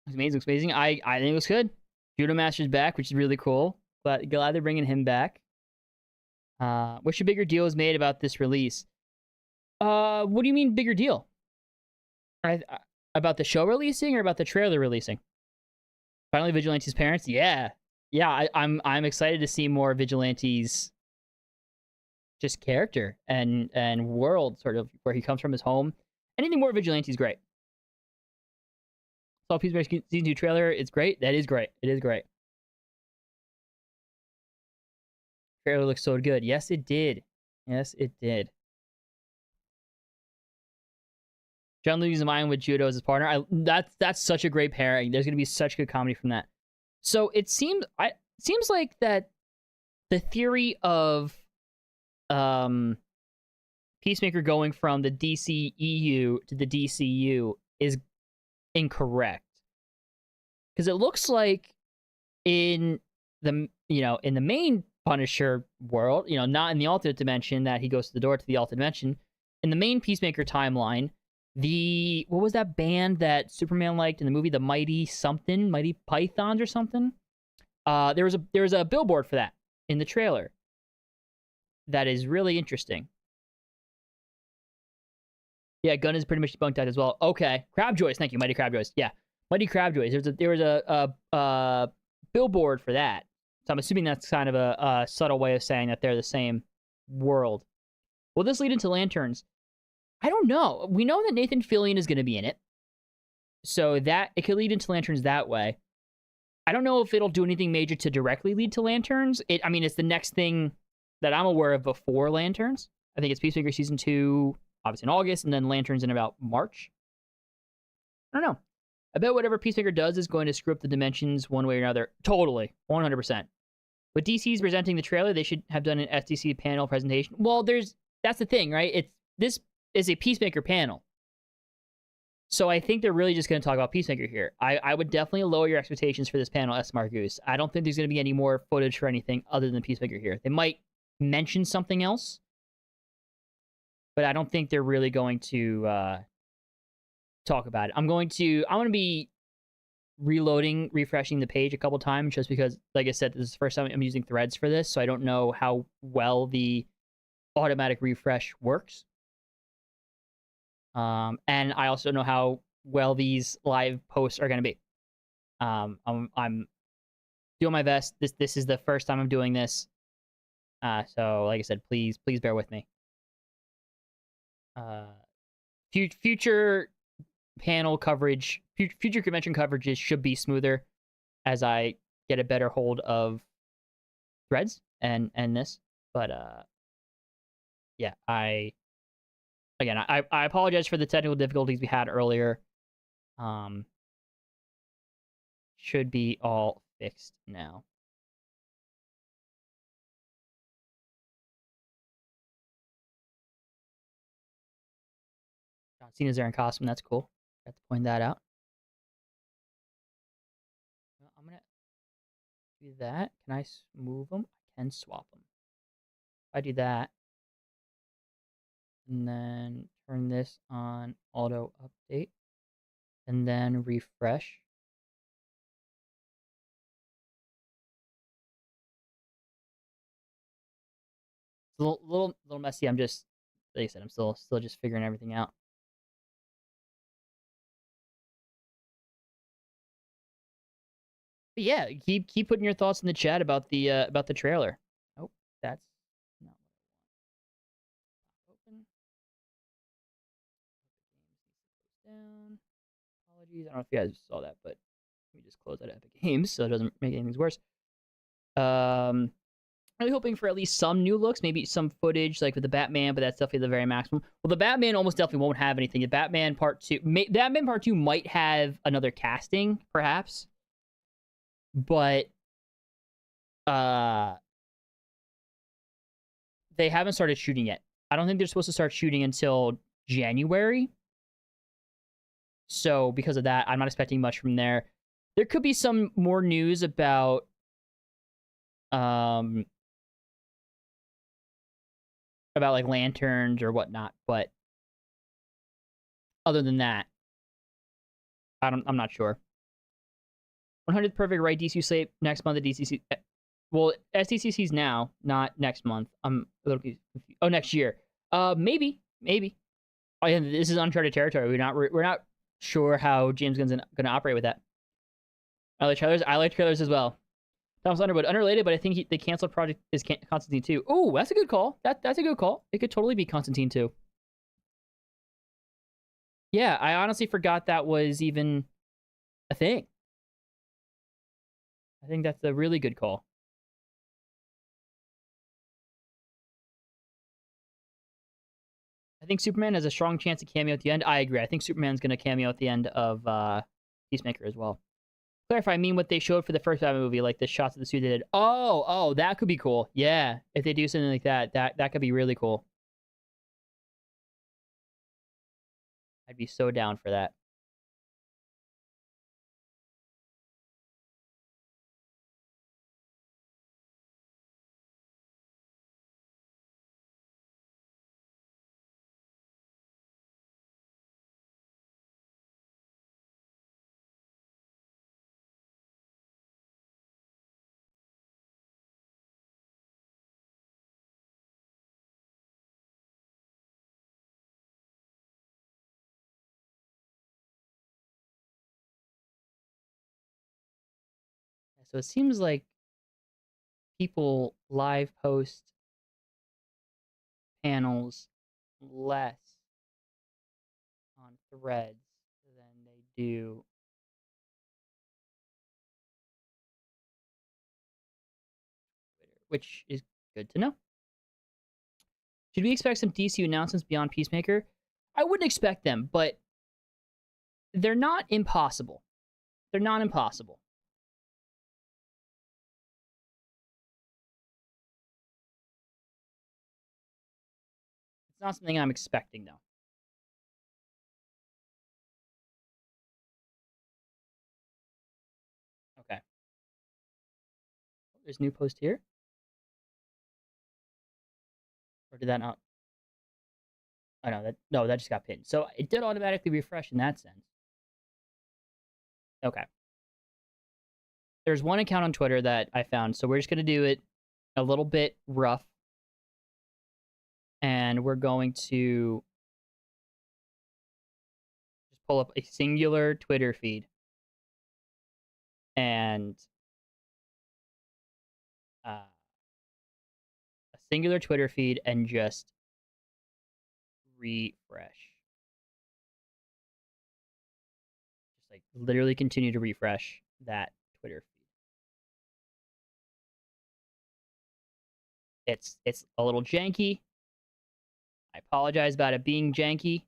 Looks amazing. Looks amazing. I think it looks good. Judo Master's back, which is really cool. But glad they're bringing him back. What's your bigger deal is made about this release? What do you mean bigger deal? About the show releasing or about the trailer releasing? Finally, Vigilante's parents. Yeah, I'm excited to see more Vigilante's just character and world, sort of where he comes from, his home. Anything more Vigilante's great. Saw Peacemaker season 2 trailer. It's great. That is great. It is great. Trailer looks so good. Yes, it did. Yes, it did. John Leguizamo with Judo as his partner. That's such a great pairing. There's gonna be such good comedy from that. So it seems like that the theory of Peacemaker going from the DCEU to the DCU is incorrect, because it looks like in the main Punisher world, not in the alternate dimension that he goes to the door to the alternate dimension, in the main Peacemaker timeline, what was that band that Superman liked in the movie, the Mighty Pythons or something? There was a billboard for that in the trailer. That is really interesting. Yeah, Gunn is pretty much debunked that as well. Okay, Crabjoys, thank you, Mighty Crabjoys. Yeah, Mighty Crabjoys. There was a billboard for that. So I'm assuming that's kind of a subtle way of saying that they're the same world. Will this lead into Lanterns? I don't know. We know that Nathan Fillion is going to be in it, so that it could lead into Lanterns that way. I don't know if it'll do anything major to directly lead to Lanterns. It's the next thing that I'm aware of before Lanterns. I think it's Peacemaker season 2, obviously in August, and then Lanterns in about March. I don't know. I bet whatever Peacemaker does is going to screw up the dimensions one way or another. Totally. 100%. With DC's presenting the trailer, they should have done an SDC panel presentation. Well, that's the thing, right? This is a Peacemaker panel. So I think they're really just going to talk about Peacemaker here. I would definitely lower your expectations for this panel, S. Margoose. I don't think there's going to be any more footage for anything other than Peacemaker here. They might mention something else, but I don't think they're really going to talk about it. I'm going to be refreshing the page a couple times, just because, like I said, this is the first time I'm using Threads for this, so I don't know how well the automatic refresh works. And I also don't know how well these live posts are going to be. I'm doing my best. This is the first time I'm doing this. So like I said, please bear with me. Future panel coverage, future convention coverages should be smoother as I get a better hold of Threads and this. But yeah, I apologize for the technical difficulties we had earlier. Should be all fixed now. John Cena's there in costume. That's cool. Got to point that out. Well, I'm gonna do that. Can I move them? I can swap them. If I do that, and then turn this on auto update, and then refresh. It's a little messy. I'm just, like I said, I'm still just figuring everything out. But yeah, keep putting your thoughts in the chat about the trailer. Oh, that's not what I want. Open. Down. Apologies. I don't know if you guys saw that, but let me just close out Epic Games so it doesn't make anything worse. Really hoping for at least some new looks, maybe some footage like with the Batman, but that's definitely the very maximum. Well, the Batman almost definitely won't have anything. The Batman Part 2 might have another casting, perhaps. But they haven't started shooting yet. I don't think they're supposed to start shooting until January. So because of that, I'm not expecting much from there. There could be some more news about like lanterns or whatnot, but other than that, I'm not sure. 100th Perfect Right DC slate next month at DCC. Well, SDCC's now, not next month. I'm a little confused. Oh, next year. Maybe. Oh, yeah, this is uncharted territory. We're not sure how James Gunn's gonna operate with that. I like trailers. I like trailers as well. Thomas Underwood, unrelated, but I think the canceled project is Constantine 2. Oh, that's a good call. That's a good call. It could totally be Constantine 2. Yeah, I honestly forgot that was even a thing. I think that's a really good call. I think Superman has a strong chance to cameo at the end. I agree. I think Superman's going to cameo at the end of Peacemaker as well. Clarify, I mean what they showed for the first Batman movie, like the shots of the suit they did. Oh, that could be cool. Yeah, if they do something like that, that could be really cool. I'd be so down for that. So it seems like people live post panels less on Threads than they do Twitter, which is good to know. Should we expect some DC announcements beyond Peacemaker? I wouldn't expect them, but they're not impossible. They're not impossible. It's not something I'm expecting, though. Okay. There's a new post here. Or did that not? Oh, no, that just got pinned. So it did automatically refresh in that sense. Okay. There's one account on Twitter that I found, so we're just going to do it a little bit rough. And we're going to just pull up a singular Twitter feed. And a singular Twitter feed and just refresh. Just like literally continue to refresh that Twitter feed. It's a little janky. I apologize about it being janky,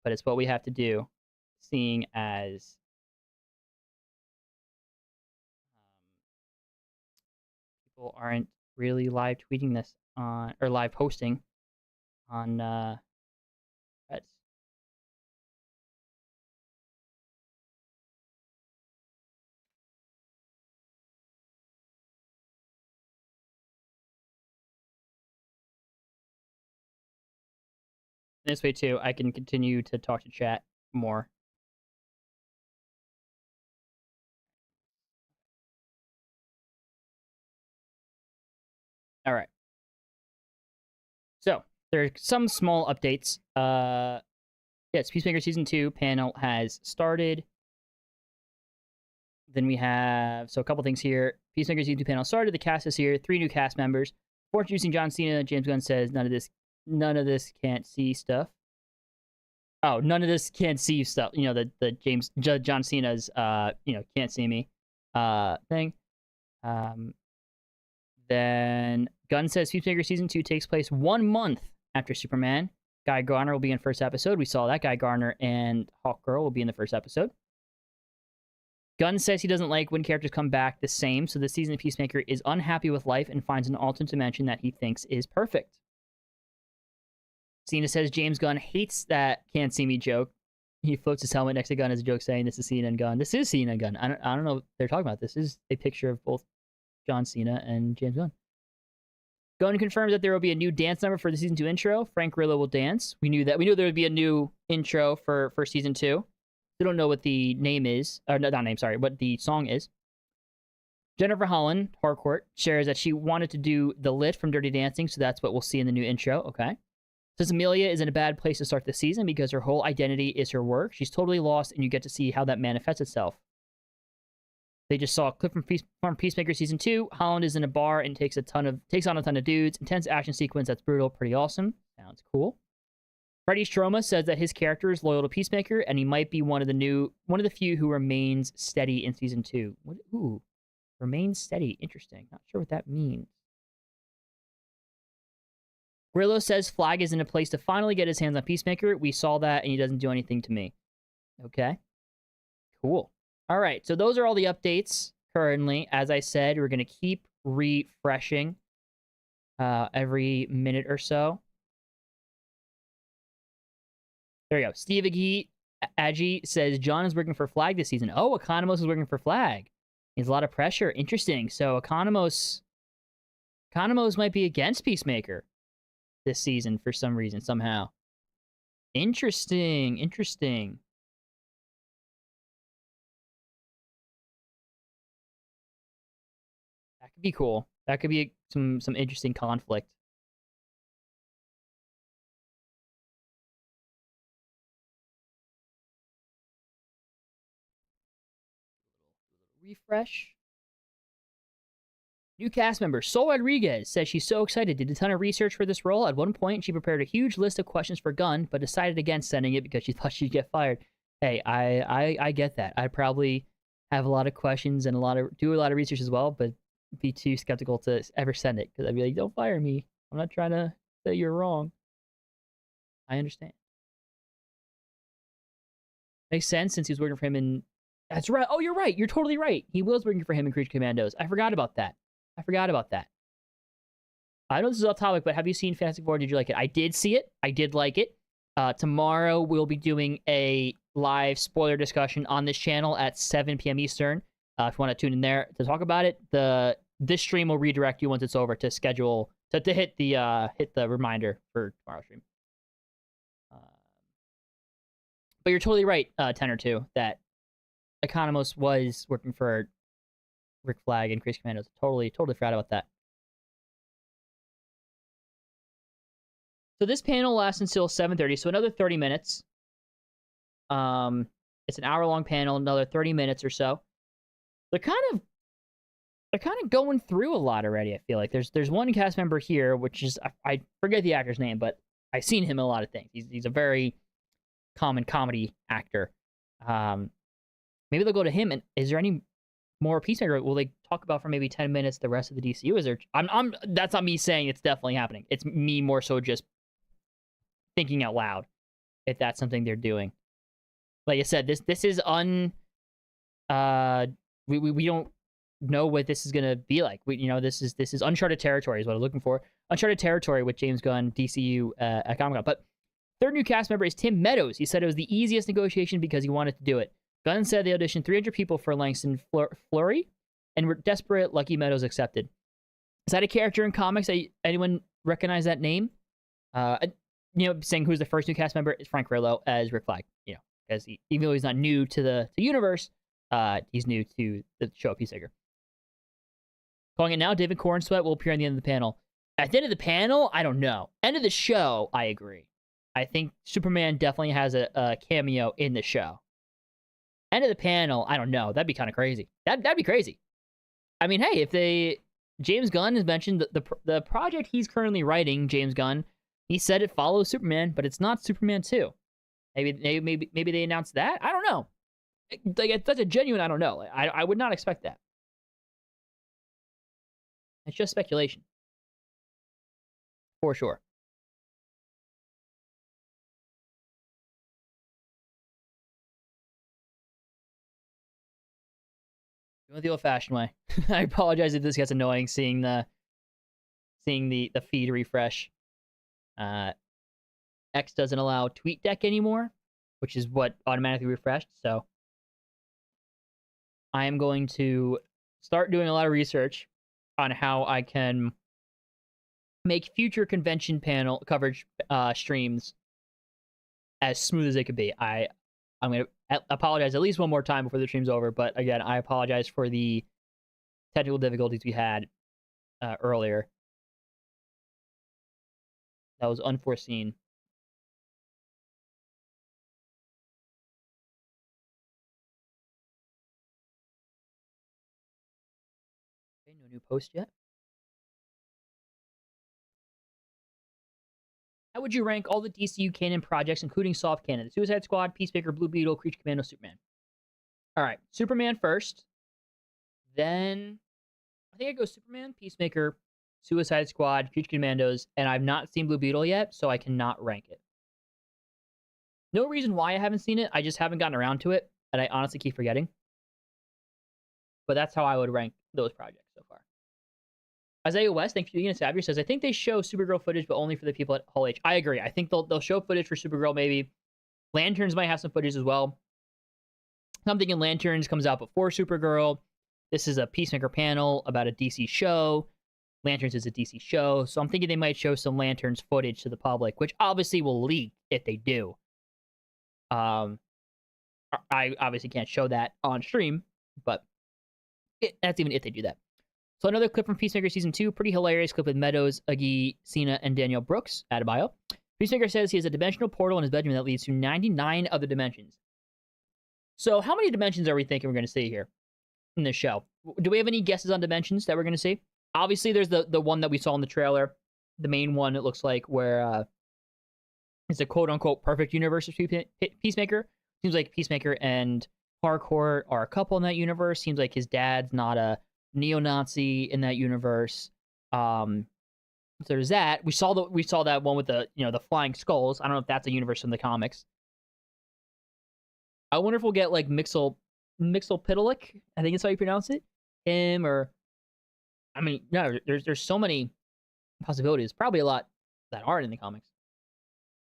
but it's what we have to do, seeing as people aren't really live tweeting this on, or live posting on Threads. This way too, I can continue to talk to chat more. All right. So there are some small updates. Yes, Peacemaker Season 2 panel has started. Then we have, so a couple things here. Peacemaker Season 2 panel started. The cast is here. 3 new cast members. Before introducing John Cena, James Gunn says none of this can't see stuff. Oh, none of this can't see stuff. You know, the John Cena's can't see me thing. Then Gunn says Peacemaker Season 2 takes place 1 month after Superman. Guy Garner will be in first episode. We saw that. Guy Garner and Hawkgirl will be in the first episode. Gunn says he doesn't like when characters come back the same, so this season of Peacemaker is unhappy with life and finds an alternate dimension that he thinks is perfect. Cena says James Gunn hates that can't see me joke. He floats his helmet next to Gunn as a joke saying this is Cena and Gunn. This is Cena and Gunn. I don't know what they're talking about. This is a picture of both John Cena and James Gunn. Gunn confirms that there will be a new dance number for the season 2 intro. Frank Grillo will dance. We knew that. We knew there would be a new intro for season 2. We don't know what the name is. Or not name, sorry. What the song is. Jennifer Holland, Harcourt, shares that she wanted to do the lit from Dirty Dancing, so that's what we'll see in the new intro. Okay. Says Amelia is in a bad place to start the season because her whole identity is her work. She's totally lost, and you get to see how that manifests itself. They just saw a clip from Peacemaker season 2. Holland is in a bar and takes on a ton of dudes. Intense action sequence that's brutal, pretty awesome. Sounds cool. Freddie Stroma says that his character is loyal to Peacemaker, and he might be one of the few who remains steady in season 2. Ooh, remains steady. Interesting. Not sure what that means. Grillo says Flag is in a place to finally get his hands on Peacemaker. We saw that, and he doesn't do anything to me. Okay. Cool. All right, so those are all the updates currently. As I said, we're going to keep refreshing every minute or so. There you go. Steve Agi says John is working for Flag this season. Oh, Economos is working for Flag. There's a lot of pressure. Interesting. So Economos might be against Peacemaker this season for some reason, somehow. Interesting. That could be cool. That could be some interesting conflict. Refresh. New cast member Sol Rodriguez says she's so excited, did a ton of research for this role. At one point, she prepared a huge list of questions for Gunn, but decided against sending it because she thought she'd get fired. Hey, I get that. I'd probably have a lot of questions and do a lot of research as well, but be too skeptical to ever send it because I'd be like, don't fire me. I'm not trying to say you're wrong. I understand. Makes sense since he was working for him in... That's right. Oh, you're right. You're totally right. He was working for him in Creature Commandos. I forgot about that. I know this is off topic, but have you seen Fantastic Four? Did you like it? I did see it. I did like it. Tomorrow, we'll be doing a live spoiler discussion on this channel at 7 p.m. Eastern. If you want to tune in there to talk about it, this stream will redirect you once it's over to schedule to hit the reminder for tomorrow's stream. But you're totally right, Tenor too, that Economos was working for Rick Flag and Creature Commandos. Totally forgot about that. So this panel lasts until 7:30, so another 30 minutes. It's an hour-long panel, another 30 minutes or so. They're kind of going through a lot already, I feel like. There's one cast member here, which is, I forget the actor's name, but I've seen him in a lot of things. He's a very common comedy actor. Maybe they'll go to him, and is there any more Peacemaker? Will they talk about for maybe 10 minutes the rest of the DCU? Is there... That's not me saying it's definitely happening. It's me more so just thinking out loud if that's something they're doing. Like I said, this is we don't know what this is gonna be like. This is uncharted territory is what I'm looking for. Uncharted territory with James Gunn, DCU at Comic-Con. But third new cast member is Tim Meadows. He said it was the easiest negotiation because he wanted to do it. Gunn said they auditioned 300 people for Langston Fleury and were desperate. Lucky Meadows accepted. Is that a character in comics? Anyone recognize that name? Saying who's the first new cast member is Frank Grillo as Rick Flag. Because even though he's not new to the universe, he's new to the show Peacemaker. Calling it now, David Cornsweet will appear at the end of the panel. At the end of the panel, I don't know. End of the show, I agree. I think Superman definitely has a cameo in the show. End of the panel, I don't know. That'd be kind of crazy. That'd be crazy. I mean, hey, James Gunn has mentioned the project he's currently writing, James Gunn, he said it follows Superman, but it's not Superman 2. Maybe they announced that? I don't know. Like, that's a genuine I don't know. I would not expect that. It's just speculation. For sure. Doing it the old-fashioned way. I apologize if this gets annoying seeing the feed refresh. X doesn't allow TweetDeck anymore, which is what automatically refreshed. So I am going to start doing a lot of research on how I can make future convention panel coverage streams as smooth as they could be. I'm going to apologize at least one more time before the stream's over, but again, I apologize for the technical difficulties we had earlier. That was unforeseen. No new post yet. How would you rank all the DCU canon projects, including soft canon? The Suicide Squad, Peacemaker, Blue Beetle, Creature Commando, Superman. All right, Superman first. Then I think it goes Superman, Peacemaker, Suicide Squad, Creature Commandos, and I've not seen Blue Beetle yet, so I cannot rank it. No reason why I haven't seen it. I just haven't gotten around to it, and I honestly keep forgetting. But that's how I would rank those projects so far. Isaiah West, thanks for being a Savage, says, I think they show Supergirl footage, but only for the people at Hall H. I agree. I think they'll show footage for Supergirl, maybe. Lanterns might have some footage as well. I'm thinking Lanterns comes out before Supergirl. This is a Peacemaker panel about a DC show. Lanterns is a DC show. So I'm thinking they might show some Lanterns footage to the public, which obviously will leak if they do. I obviously can't show that on stream, but that's even if they do that. So another clip from Peacemaker Season 2, pretty hilarious clip with Meadows, Uggy, Cena, and Danielle Brooks. Add a bio. Peacemaker says he has a dimensional portal in his bedroom that leads to 99 other dimensions. So how many dimensions are we thinking we're going to see here in this show? Do we have any guesses on dimensions that we're going to see? Obviously, there's the one that we saw in the trailer. The main one, it looks like, where it's a quote-unquote perfect universe of Peacemaker. Seems like Peacemaker and Harcourt are a couple in that universe. Seems like his dad's not a neo-Nazi in that universe. So there's that. We saw that one with the the flying skulls. I don't know if that's a universe in the comics. I wonder if we'll get like Mixel-Pitalik. I think that's how you pronounce it. Him or I mean, no, there's so many possibilities. Probably a lot that aren't in the comics.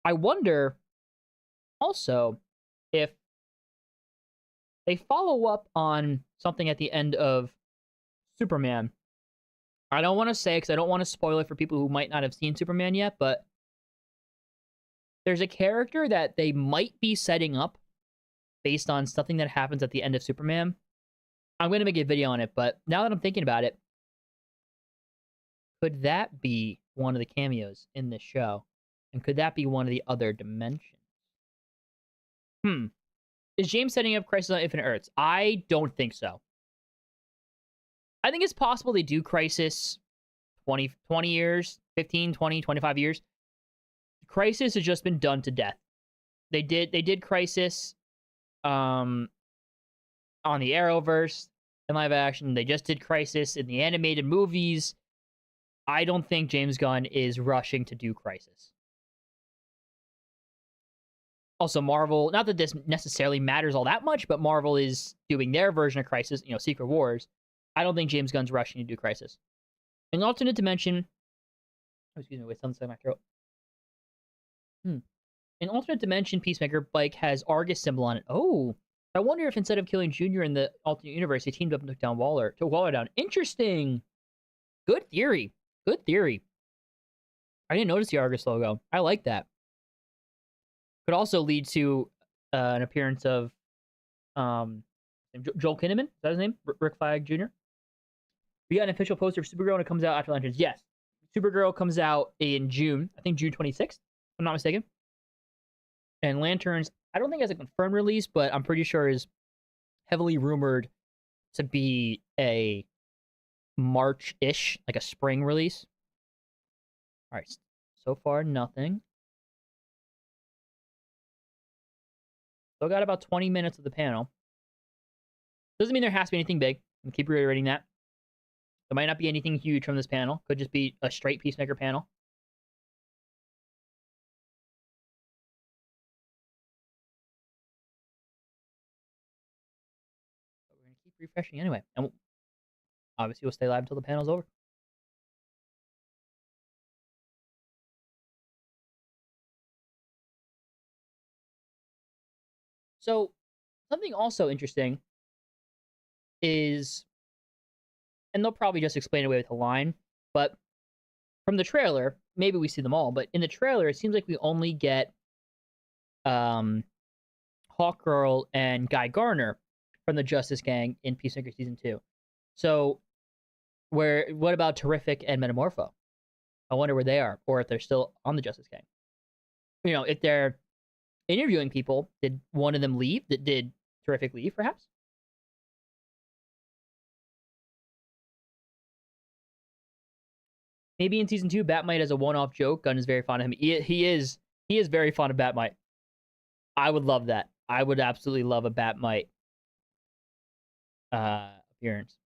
I wonder also if they follow up on something at the end of Superman. I don't want to say because I don't want to spoil it for people who might not have seen Superman yet, but there's a character that they might be setting up based on something that happens at the end of Superman. I'm going to make a video on it, but now that I'm thinking about it, could that be one of the cameos in this show? And could that be one of the other dimensions? Is James setting up Crisis on Infinite Earths? I don't think so. I think it's possible they do Crisis 20 years, 15, 20, 25 years. Crisis has just been done to death. They did Crisis on the Arrowverse in live action. They just did Crisis in the animated movies. I don't think James Gunn is rushing to do Crisis. Also, Marvel, not that this necessarily matters all that much, but Marvel is doing their version of Crisis, Secret Wars. I don't think James Gunn's rushing to do Crisis. In alternate dimension, excuse me, wait, something in my throat. In alternate dimension, Peacemaker bike has Argus symbol on it. Oh, I wonder if instead of killing Junior in the alternate universe, he teamed up and took Waller down. Interesting. Good theory. Good theory. I didn't notice the Argus logo. I like that. Could also lead to an appearance of Joel Kinnaman. Is that his name? Rick Flag Jr. We got an official poster for Supergirl and it comes out after Lanterns. Yes. Supergirl comes out in June. I think June 26th, if I'm not mistaken. And Lanterns, I don't think it has a confirmed release, but I'm pretty sure is heavily rumored to be a March-ish, like a spring release. All right. So far, nothing. Still got about 20 minutes of the panel. Doesn't mean there has to be anything big. I'm keep reiterating that. There might not be anything huge from this panel. Could just be a straight Peacemaker panel. But we're going to keep refreshing anyway. And obviously we'll stay live until the panel's over. So, something also interesting is, and they'll probably just explain it away with a line, but from the trailer, maybe we see them all, but in the trailer, it seems like we only get Hawkgirl and Guy Garner from the Justice Gang in Peacemaker Season 2. So, what about Terrific and Metamorpho? I wonder where they are, or if they're still on the Justice Gang. If they're interviewing people, did one of them leave? Did Terrific leave, perhaps? Maybe in season 2, Batmite as a one-off joke. Gunn is very fond of him. He is very fond of Batmite. I would love that. I would absolutely love a Batmite appearance.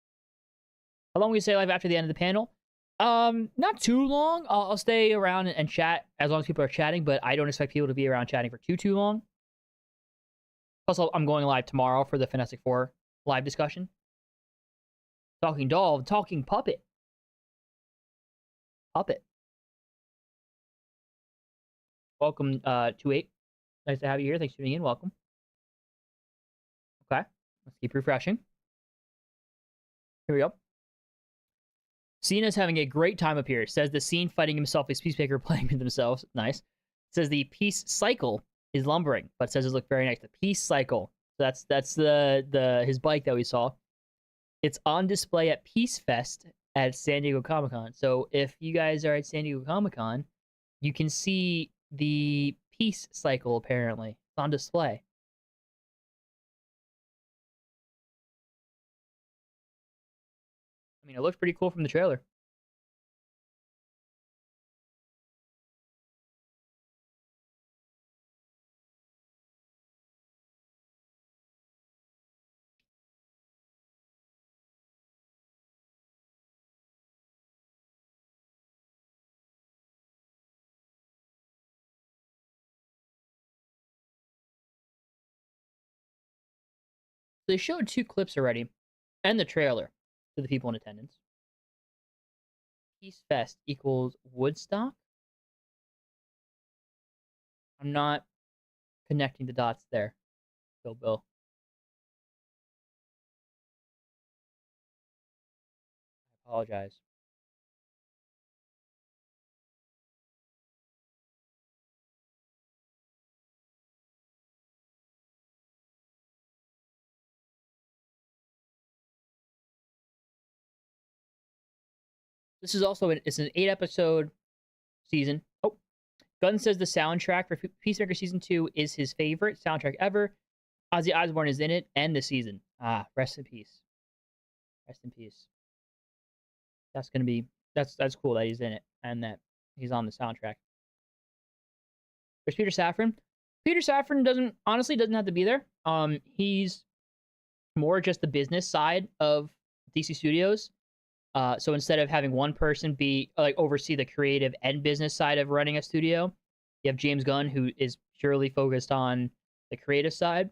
How long will you stay live after the end of the panel? Not too long. I'll stay around and chat as long as people are chatting, but I don't expect people to be around chatting for too long. Also, I'm going live tomorrow for the Fantastic Four live discussion. Talking doll, talking puppet. Puppet. Welcome, 28. Nice to have you here. Thanks for tuning in. Welcome. Okay. Let's keep refreshing. Here we go. Cena's having a great time up here. Says the scene fighting himself is Peacemaker playing with themselves. Nice. Says the peace cycle is lumbering, but says it look very nice. The peace cycle. So that's the his bike that we saw. It's on display at Peace Fest at San Diego Comic-Con. So if you guys are at San Diego Comic-Con, you can see the peace cycle apparently. It's on display. I mean, it looks pretty cool from the trailer. They showed 2 clips already, and the trailer to the people in attendance. Peace Fest equals Woodstock? I'm not connecting the dots there, Bill. I apologize. This is also it's an 8-episode season. Oh, Gunn says the soundtrack for Peacemaker Season 2 is his favorite soundtrack ever. Ozzy Osbourne is in it, and the season. Ah, rest in peace. Rest in peace. That's gonna be that's cool that he's in it and that he's on the soundtrack. There's Peter Safran. Peter Safran doesn't have to be there. He's more just the business side of DC Studios. So instead of having one person be oversee the creative and business side of running a studio, you have James Gunn, who is purely focused on the creative side,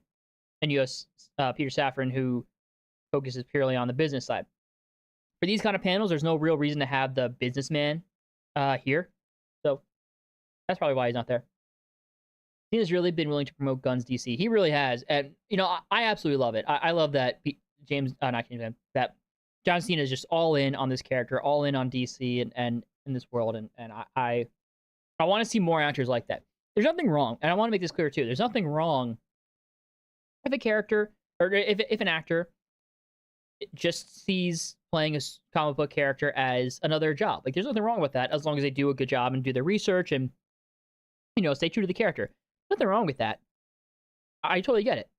and you have Peter Safran, who focuses purely on the business side. For these kind of panels, there's no real reason to have the businessman here, so that's probably why he's not there. He has really been willing to promote Gunn's DC. He really has, and I absolutely love it. I love that that John Cena is just all in on this character, all in on DC and in this world, and I want to see more actors like that. There's nothing wrong, and I want to make this clear too. There's nothing wrong if a character or if an actor just sees playing a comic book character as another job. Like, there's nothing wrong with that as long as they do a good job and do their research and stay true to the character. Nothing wrong with that. I totally get it,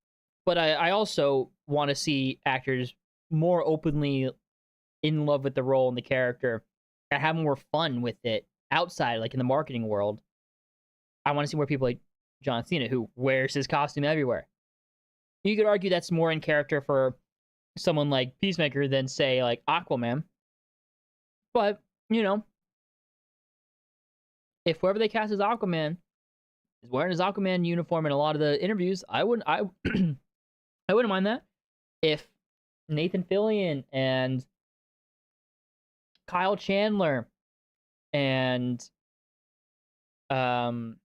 but I also want to see actors more openly in love with the role and the character and have more fun with it outside, like in the marketing world. I want to see more people like John Cena, who wears his costume everywhere. You could argue that's more in character for someone like Peacemaker than, say, like Aquaman. But, if whoever they cast as Aquaman is wearing his Aquaman uniform in a lot of the interviews, I wouldn't mind that. If Nathan Fillion and Kyle Chandler and who's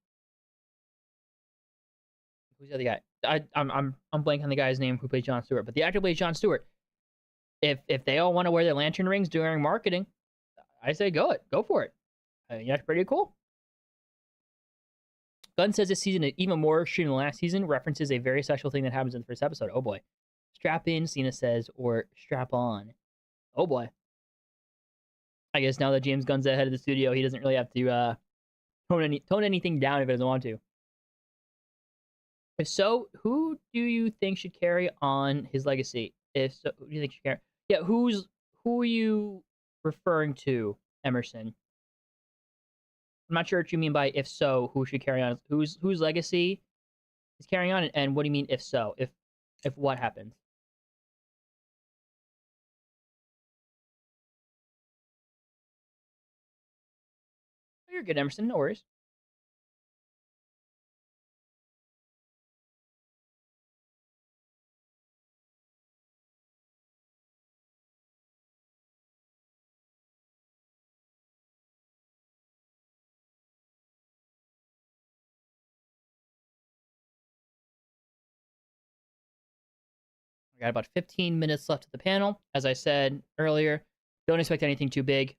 the other guy? I'm blanking on the guy's name who plays Jon Stewart, but the actor plays Jon Stewart. If they all want to wear their lantern rings during marketing, I say go for it. I mean, that's pretty cool. Gunn says this season, even more shooting the last season, references a very special thing that happens in the first episode. Oh boy. Strap in, Cena says, or strap on. Oh boy. I guess now that James Gunn's the head of the studio, he doesn't really have to tone anything down if he doesn't want to. If so, who do you think should carry on his legacy? If so, who do you think should carry? Yeah, who are you referring to, Emerson? I'm not sure what you mean by if so, who should carry on? Whose legacy is carrying on, and what do you mean if so? If what happens? You're good, Emerson. No worries. We got about 15 minutes left of the panel. As I said earlier, don't expect anything too big.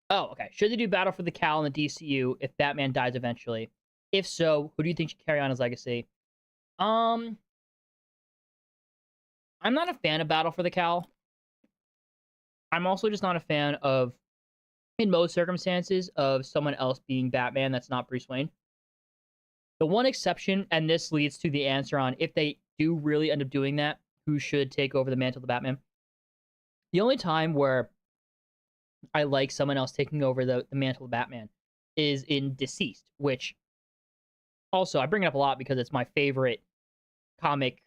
Oh, okay. Should they do Battle for the Cowl in the DCU if Batman dies eventually? If so, who do you think should carry on his legacy? I'm not a fan of Battle for the Cowl. I'm also just not a fan of, in most circumstances, of someone else being Batman that's not Bruce Wayne. The one exception, and this leads to the answer on if they do really end up doing that, who should take over the mantle of the Batman. The only time where I like someone else taking over the mantle of Batman is in Deceased, which also I bring it up a lot because it's my favorite comic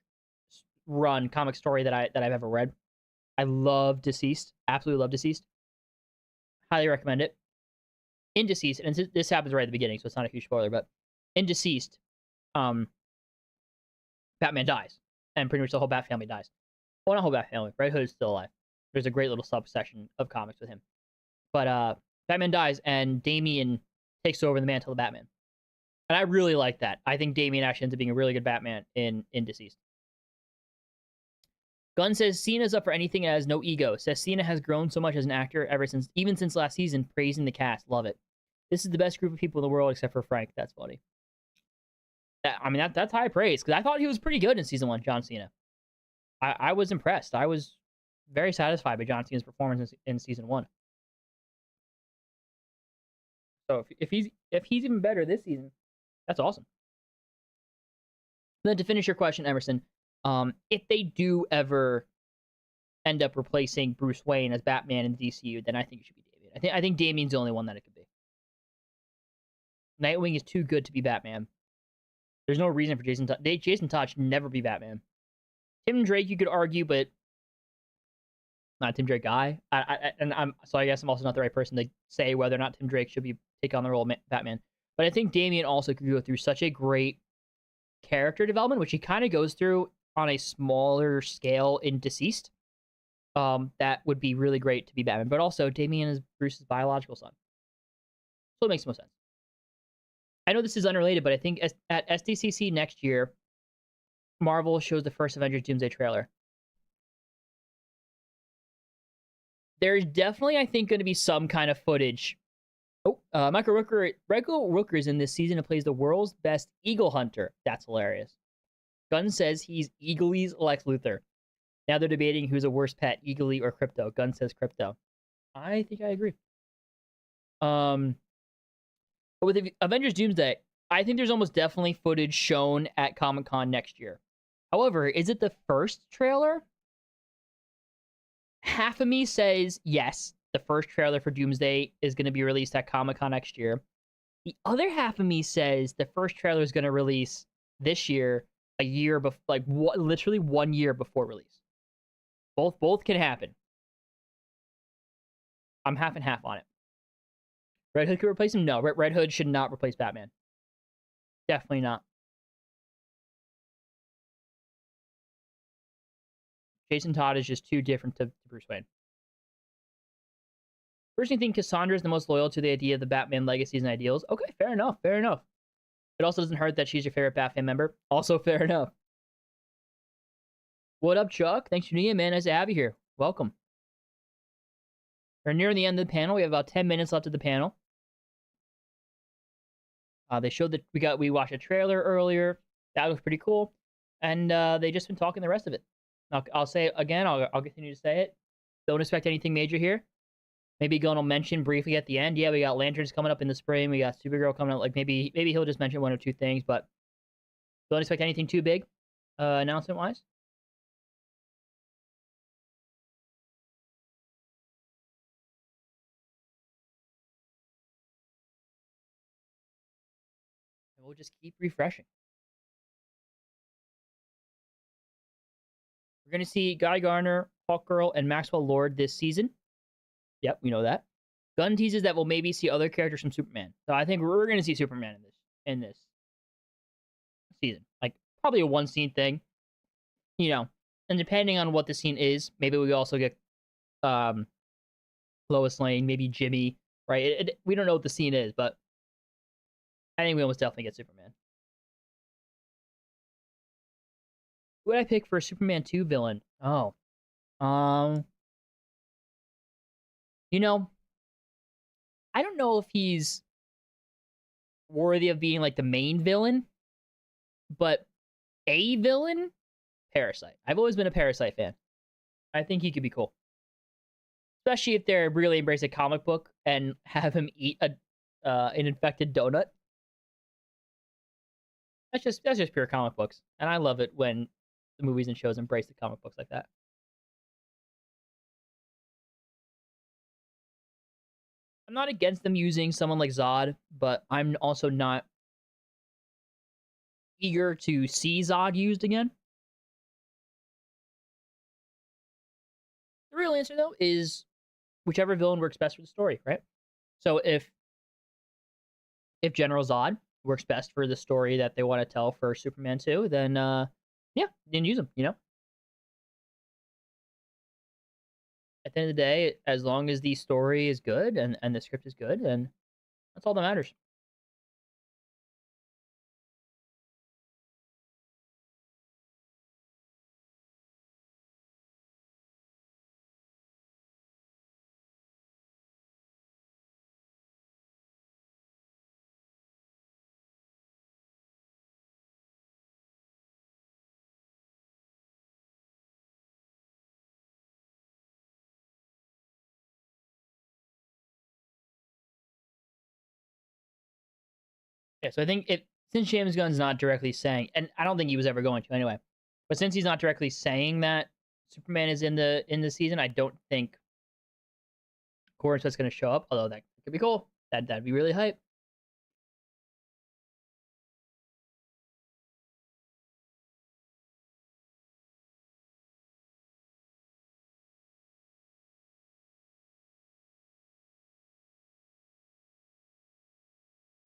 story that I've ever read. I love Deceased, absolutely love Deceased. Highly recommend it. In Deceased, and this happens right at the beginning, so it's not a huge spoiler, but in Deceased, Batman dies, and pretty much the whole Bat family dies. Well, not whole Bat family. Red Hood is still alive. There's a great little subsection of comics with him. But Batman dies, and Damian takes over the mantle of Batman. And I really like that. I think Damian actually ends up being a really good Batman in Deceased. Gunn says Cena's up for anything and has no ego. Says Cena has grown so much as an actor even since last season, praising the cast. Love it. This is the best group of people in the world except for Frank. That's funny. That's high praise, because I thought he was pretty good in season 1, John Cena. I was impressed. I was very satisfied by John Cena's performance in season 1. So if he's even better this season, that's awesome. Then to finish your question, Emerson, if they do ever end up replacing Bruce Wayne as Batman in the DCU, then I think it should be Damian. I think Damian's the only one that it could be. Nightwing is too good to be Batman. There's no reason for Jason Todd should never be Batman. Tim Drake, you could argue, but not a Tim Drake guy. So I guess I'm also not the right person to say whether or not Tim Drake should take on the role of Batman. But I think Damian also could go through such a great character development, which he kind of goes through on a smaller scale in Deceased. That would be really great to be Batman. But also, Damian is Bruce's biological son. So it makes the most sense. I know this is unrelated, but I think at SDCC next year, Marvel shows the first Avengers Doomsday trailer. There's definitely, I think, going to be some kind of footage. Michael Rooker is in this season and plays the world's best eagle hunter. That's hilarious. Gunn says he's Eagly's Lex Luthor. Now they're debating who's a worse pet, Eagly or Crypto. Gunn says Crypto. I think I agree. But with the Avengers Doomsday, I think there's almost definitely footage shown at Comic-Con next year. However, is it the first trailer? Half of me says yes, the first trailer for Doomsday is going to be released at Comic-Con next year. The other half of me says the first trailer is going to release this year, a year before, literally 1 year before release. Both can happen. I'm half and half on it. Red Hood could replace him? No, Red Hood should not replace Batman. Definitely not. Jason Todd is just too different to Bruce Wayne. Personally think Cassandra is the most loyal to the idea of the Batman legacies and ideals. Okay, fair enough. It also doesn't hurt that she's your favorite Batman member. Also fair enough. What up, Chuck? Thanks for tuning in, man. Nice to have you here. Welcome. We're nearing the end of the panel. We have about 10 minutes left of the panel. They showed that we watched a trailer earlier. That was pretty cool. And they just been talking the rest of it. I'll say it again. I'll continue to say it. Don't expect anything major here. Maybe Gunn will mention briefly at the end. Yeah, we got Lanterns coming up in the spring. We got Supergirl coming up. Like maybe he'll just mention one or two things, but don't expect anything too big, announcement-wise. we'll just keep refreshing. We're going to see Guy Garner, Hawkgirl, and Maxwell Lord this season. Yep, we know that. Gunn teases that we'll maybe see other characters from Superman. So I think we're going to see Superman in this season. Like, probably a one-scene thing. You know, and depending on what the scene is, maybe we also get Lois Lane, maybe Jimmy, right? We don't know what the scene is, but I think we almost definitely get Superman. Who would I pick for a Superman 2 villain? Oh. You know, I don't know if he's worthy of being like the main villain, but a villain? Parasite. I've always been a Parasite fan. I think he could be cool. Especially if they're really embrace a comic book and have him eat an infected donut. That's just pure comic books. And I love it when the movies and shows embrace the comic books like that. I'm not against them using someone like Zod, but I'm also not eager to see Zod used again. The real answer, though, is whichever villain works best for the story, right? So if General Zod works best for the story that they want to tell for Superman 2, then yeah, then use him, you know? At the end of the day, as long as the story is good and the script is good, then that's all that matters. Yeah, so I think since James Gunn's not directly saying, and I don't think he was ever going to anyway, but since he's not directly saying that Superman is in the season, I don't think Corey Sweat's going to show up. Although that could be cool. That'd be really hype.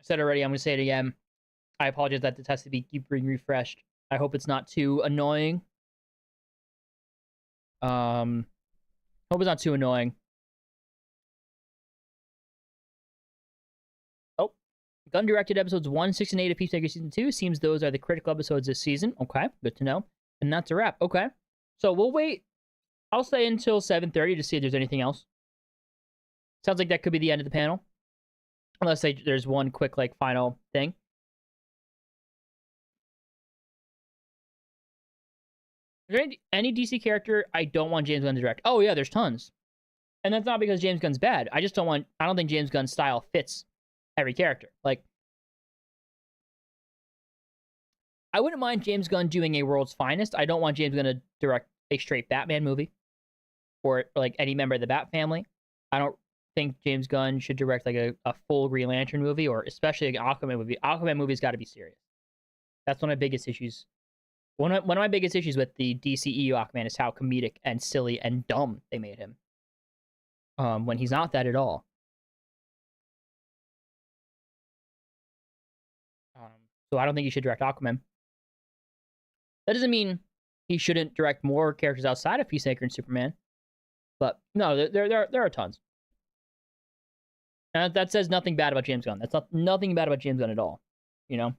I said already. I'm going to say it again. I apologize that this has to keep being refreshed. I hope it's not too annoying. Hope it's not too annoying. Oh, Gunn directed episodes 1, 6, and 8 of Peacemaker Season 2. Seems those are the critical episodes this season. Okay, good to know. And that's a wrap. Okay, so we'll wait. I'll stay until 7:30 to see if there's anything else. Sounds like that could be the end of the panel. Unless there's one quick, like, final thing. Is there any DC character I don't want James Gunn to direct? Oh, yeah, there's tons. And that's not because James Gunn's bad. I don't think James Gunn's style fits every character. Like, I wouldn't mind James Gunn doing a World's Finest. I don't want James Gunn to direct a straight Batman movie. Or, like, any member of the Bat family. I don't think James Gunn should direct, like, a full Green Lantern movie, or especially an Aquaman movie. Aquaman movie's got to be serious. That's one of my biggest issues. One of my biggest issues with the DCEU Aquaman is how comedic and silly and dumb they made him. When he's not that at all. So I don't think he should direct Aquaman. That doesn't mean he shouldn't direct more characters outside of Peacemaker and Superman. But no, there are tons. And that says nothing bad about James Gunn. That's nothing bad about James Gunn at all. You know?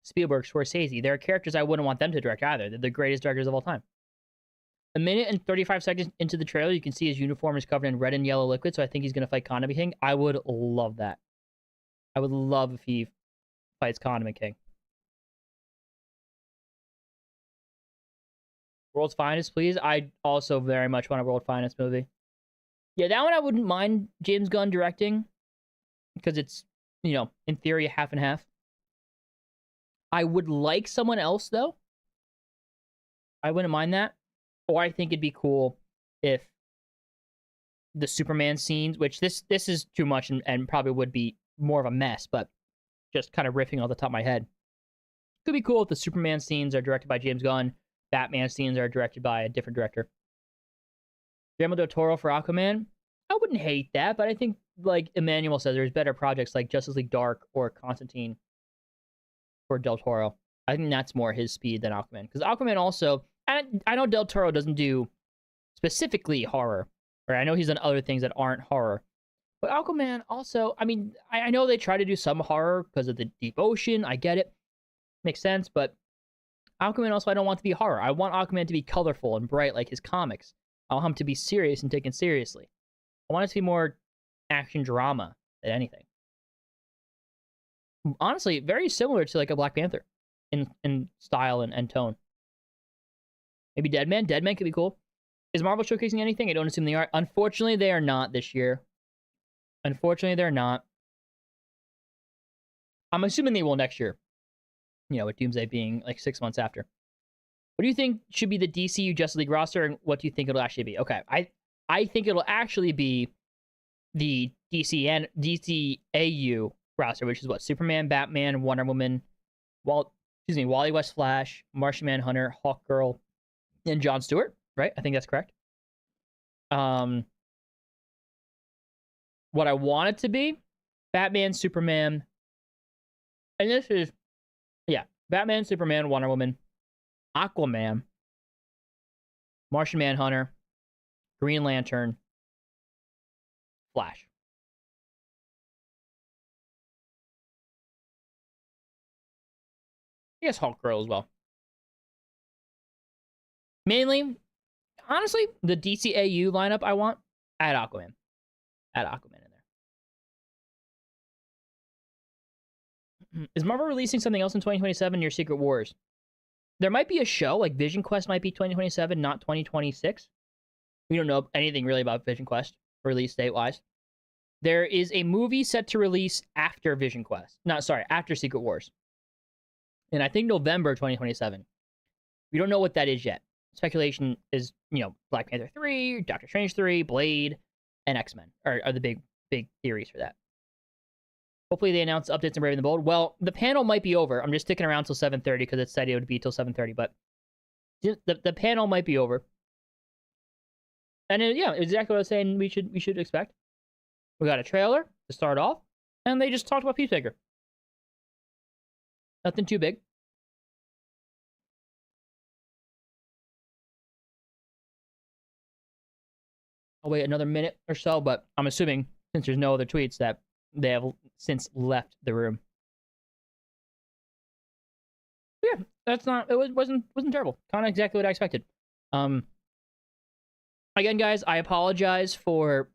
Spielberg, Scorsese. There are characters I wouldn't want them to direct either. They're the greatest directors of all time. A minute and 35 seconds into the trailer, you can see his uniform is covered in red and yellow liquid, so I think he's going to fight Condiment King. I would love that. I would love if he fights Condiment King. World's Finest, please. I also very much want a World's Finest movie. Yeah, that one I wouldn't mind James Gunn directing, because it's, you know, in theory, half and half. I would like someone else, though. I wouldn't mind that. Or I think it'd be cool if the Superman scenes, which this is too much and probably would be more of a mess, but just kind of riffing off the top of my head. Could be cool if the Superman scenes are directed by James Gunn, Batman scenes are directed by a different director. Guillermo del Toro for Aquaman, I wouldn't hate that, but I think, like Emmanuel says, there's better projects like Justice League Dark or Constantine for Del Toro. I think that's more his speed than Aquaman. Because Aquaman also, I know Del Toro doesn't do specifically horror, or I know he's done other things that aren't horror. But Aquaman also, I mean, I know they try to do some horror because of the deep ocean. I get it. Makes sense, but Aquaman also I don't want to be horror. I want Aquaman to be colorful and bright like his comics. I want him to be serious and taken seriously. I want it to be more action drama than anything. Honestly, very similar to like a Black Panther in style and tone. Maybe Deadman. Deadman could be cool. Is Marvel showcasing anything? I don't assume they are. Unfortunately, they are not this year. Unfortunately, they're not. I'm assuming they will next year. You know, with Doomsday being like 6 months after. What do you think should be the DCU Justice League roster, and what do you think it'll actually be? Okay, I think it'll actually be the DCAU roster, which is what? Superman, Batman, Wonder Woman, Wally West Flash, Martian Manhunter, Hawkgirl, and Jon Stewart, right? I think that's correct. What I want it to be, Batman, Superman, and this is, yeah, Batman, Superman, Wonder Woman, Aquaman, Martian Manhunter, Green Lantern, Flash. I guess Hawkgirl as well. Mainly, honestly, the DCAU lineup I want, add Aquaman. Add Aquaman in there. Is Marvel releasing something else in 2027 near Secret Wars? There might be a show, like Vision Quest might be 2027, not 2026. We don't know anything really about Vision Quest, release date-wise. There is a movie set to release after Vision Quest. After Secret Wars. And I think November 2027. We don't know what that is yet. Speculation is, you know, Black Panther 3, Doctor Strange 3, Blade, and X-Men are the big theories for that. Hopefully they announce updates in Brave and the Bold. Well, the panel might be over. I'm just sticking around till 7:30 because it said it would be till 7:30, but the panel might be over. And yeah, exactly what I was saying we should expect. We got a trailer to start off, and they just talked about Peacemaker. Nothing too big. I'll wait another minute or so, but I'm assuming, since there's no other tweets, that they have since left the room. Yeah, it wasn't terrible. Kind of exactly what I expected. Again, guys, I apologize for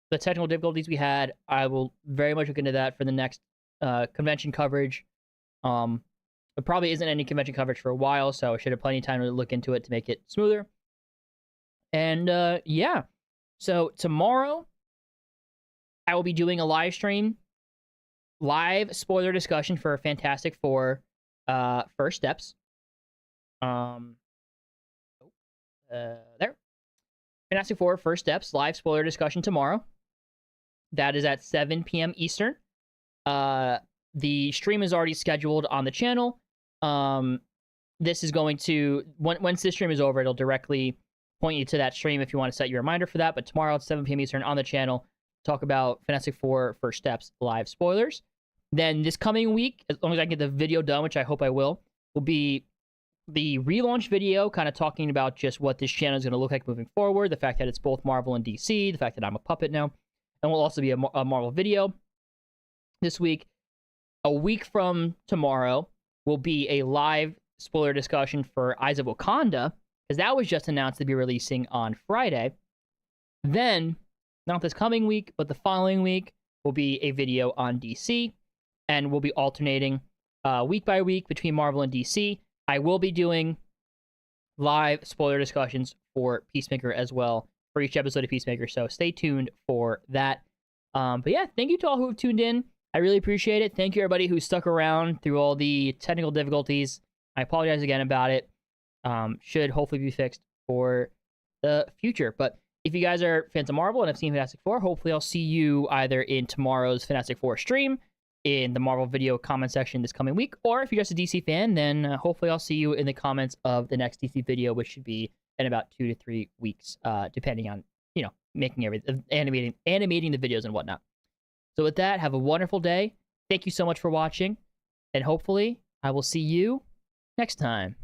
the technical difficulties we had. I will very much look into that for the next convention coverage. There probably isn't any convention coverage for a while, so I should have plenty of time to look into it to make it smoother. And yeah, so tomorrow I will be doing a live stream, live spoiler discussion for Fantastic Four First Steps. There. Fantastic Four First Steps, live spoiler discussion tomorrow. That is at 7 p.m. Eastern. The stream is already scheduled on the channel. This is going to, once this stream is over, it'll directly point you to that stream if you want to set your reminder for that. But tomorrow at 7 p.m. Eastern on the channel, talk about Fantastic Four First Steps live spoilers. Then this coming week, as long as I get the video done, which I hope I will be the relaunch video, kind of talking about just what this channel is going to look like moving forward, the fact that it's both Marvel and DC, the fact that I'm a puppet now, and will also be a Marvel video this week. A week from tomorrow will be a live spoiler discussion for Eyes of Wakanda, because that was just announced to be releasing on Friday. Then, not this coming week, but the following week, will be a video on DC, and we'll be alternating week by week between Marvel and DC. I will be doing live spoiler discussions for Peacemaker as well for each episode of Peacemaker, so stay tuned for that. But yeah, thank you to all who have tuned in. I really appreciate it. Thank you, everybody who stuck around through all the technical difficulties. I apologize again about it. Should hopefully be fixed for the future. But if you guys are fans of Marvel and have seen Fantastic Four, hopefully I'll see you either in tomorrow's Fantastic Four stream in the Marvel video comment section this coming week. Or if you're just a DC fan, then hopefully I'll see you in the comments of the next DC video, which should be in about 2 to 3 weeks, depending on, you know, making everything, animating the videos and whatnot. So with that, have a wonderful day. Thank you so much for watching, and hopefully I will see you next time.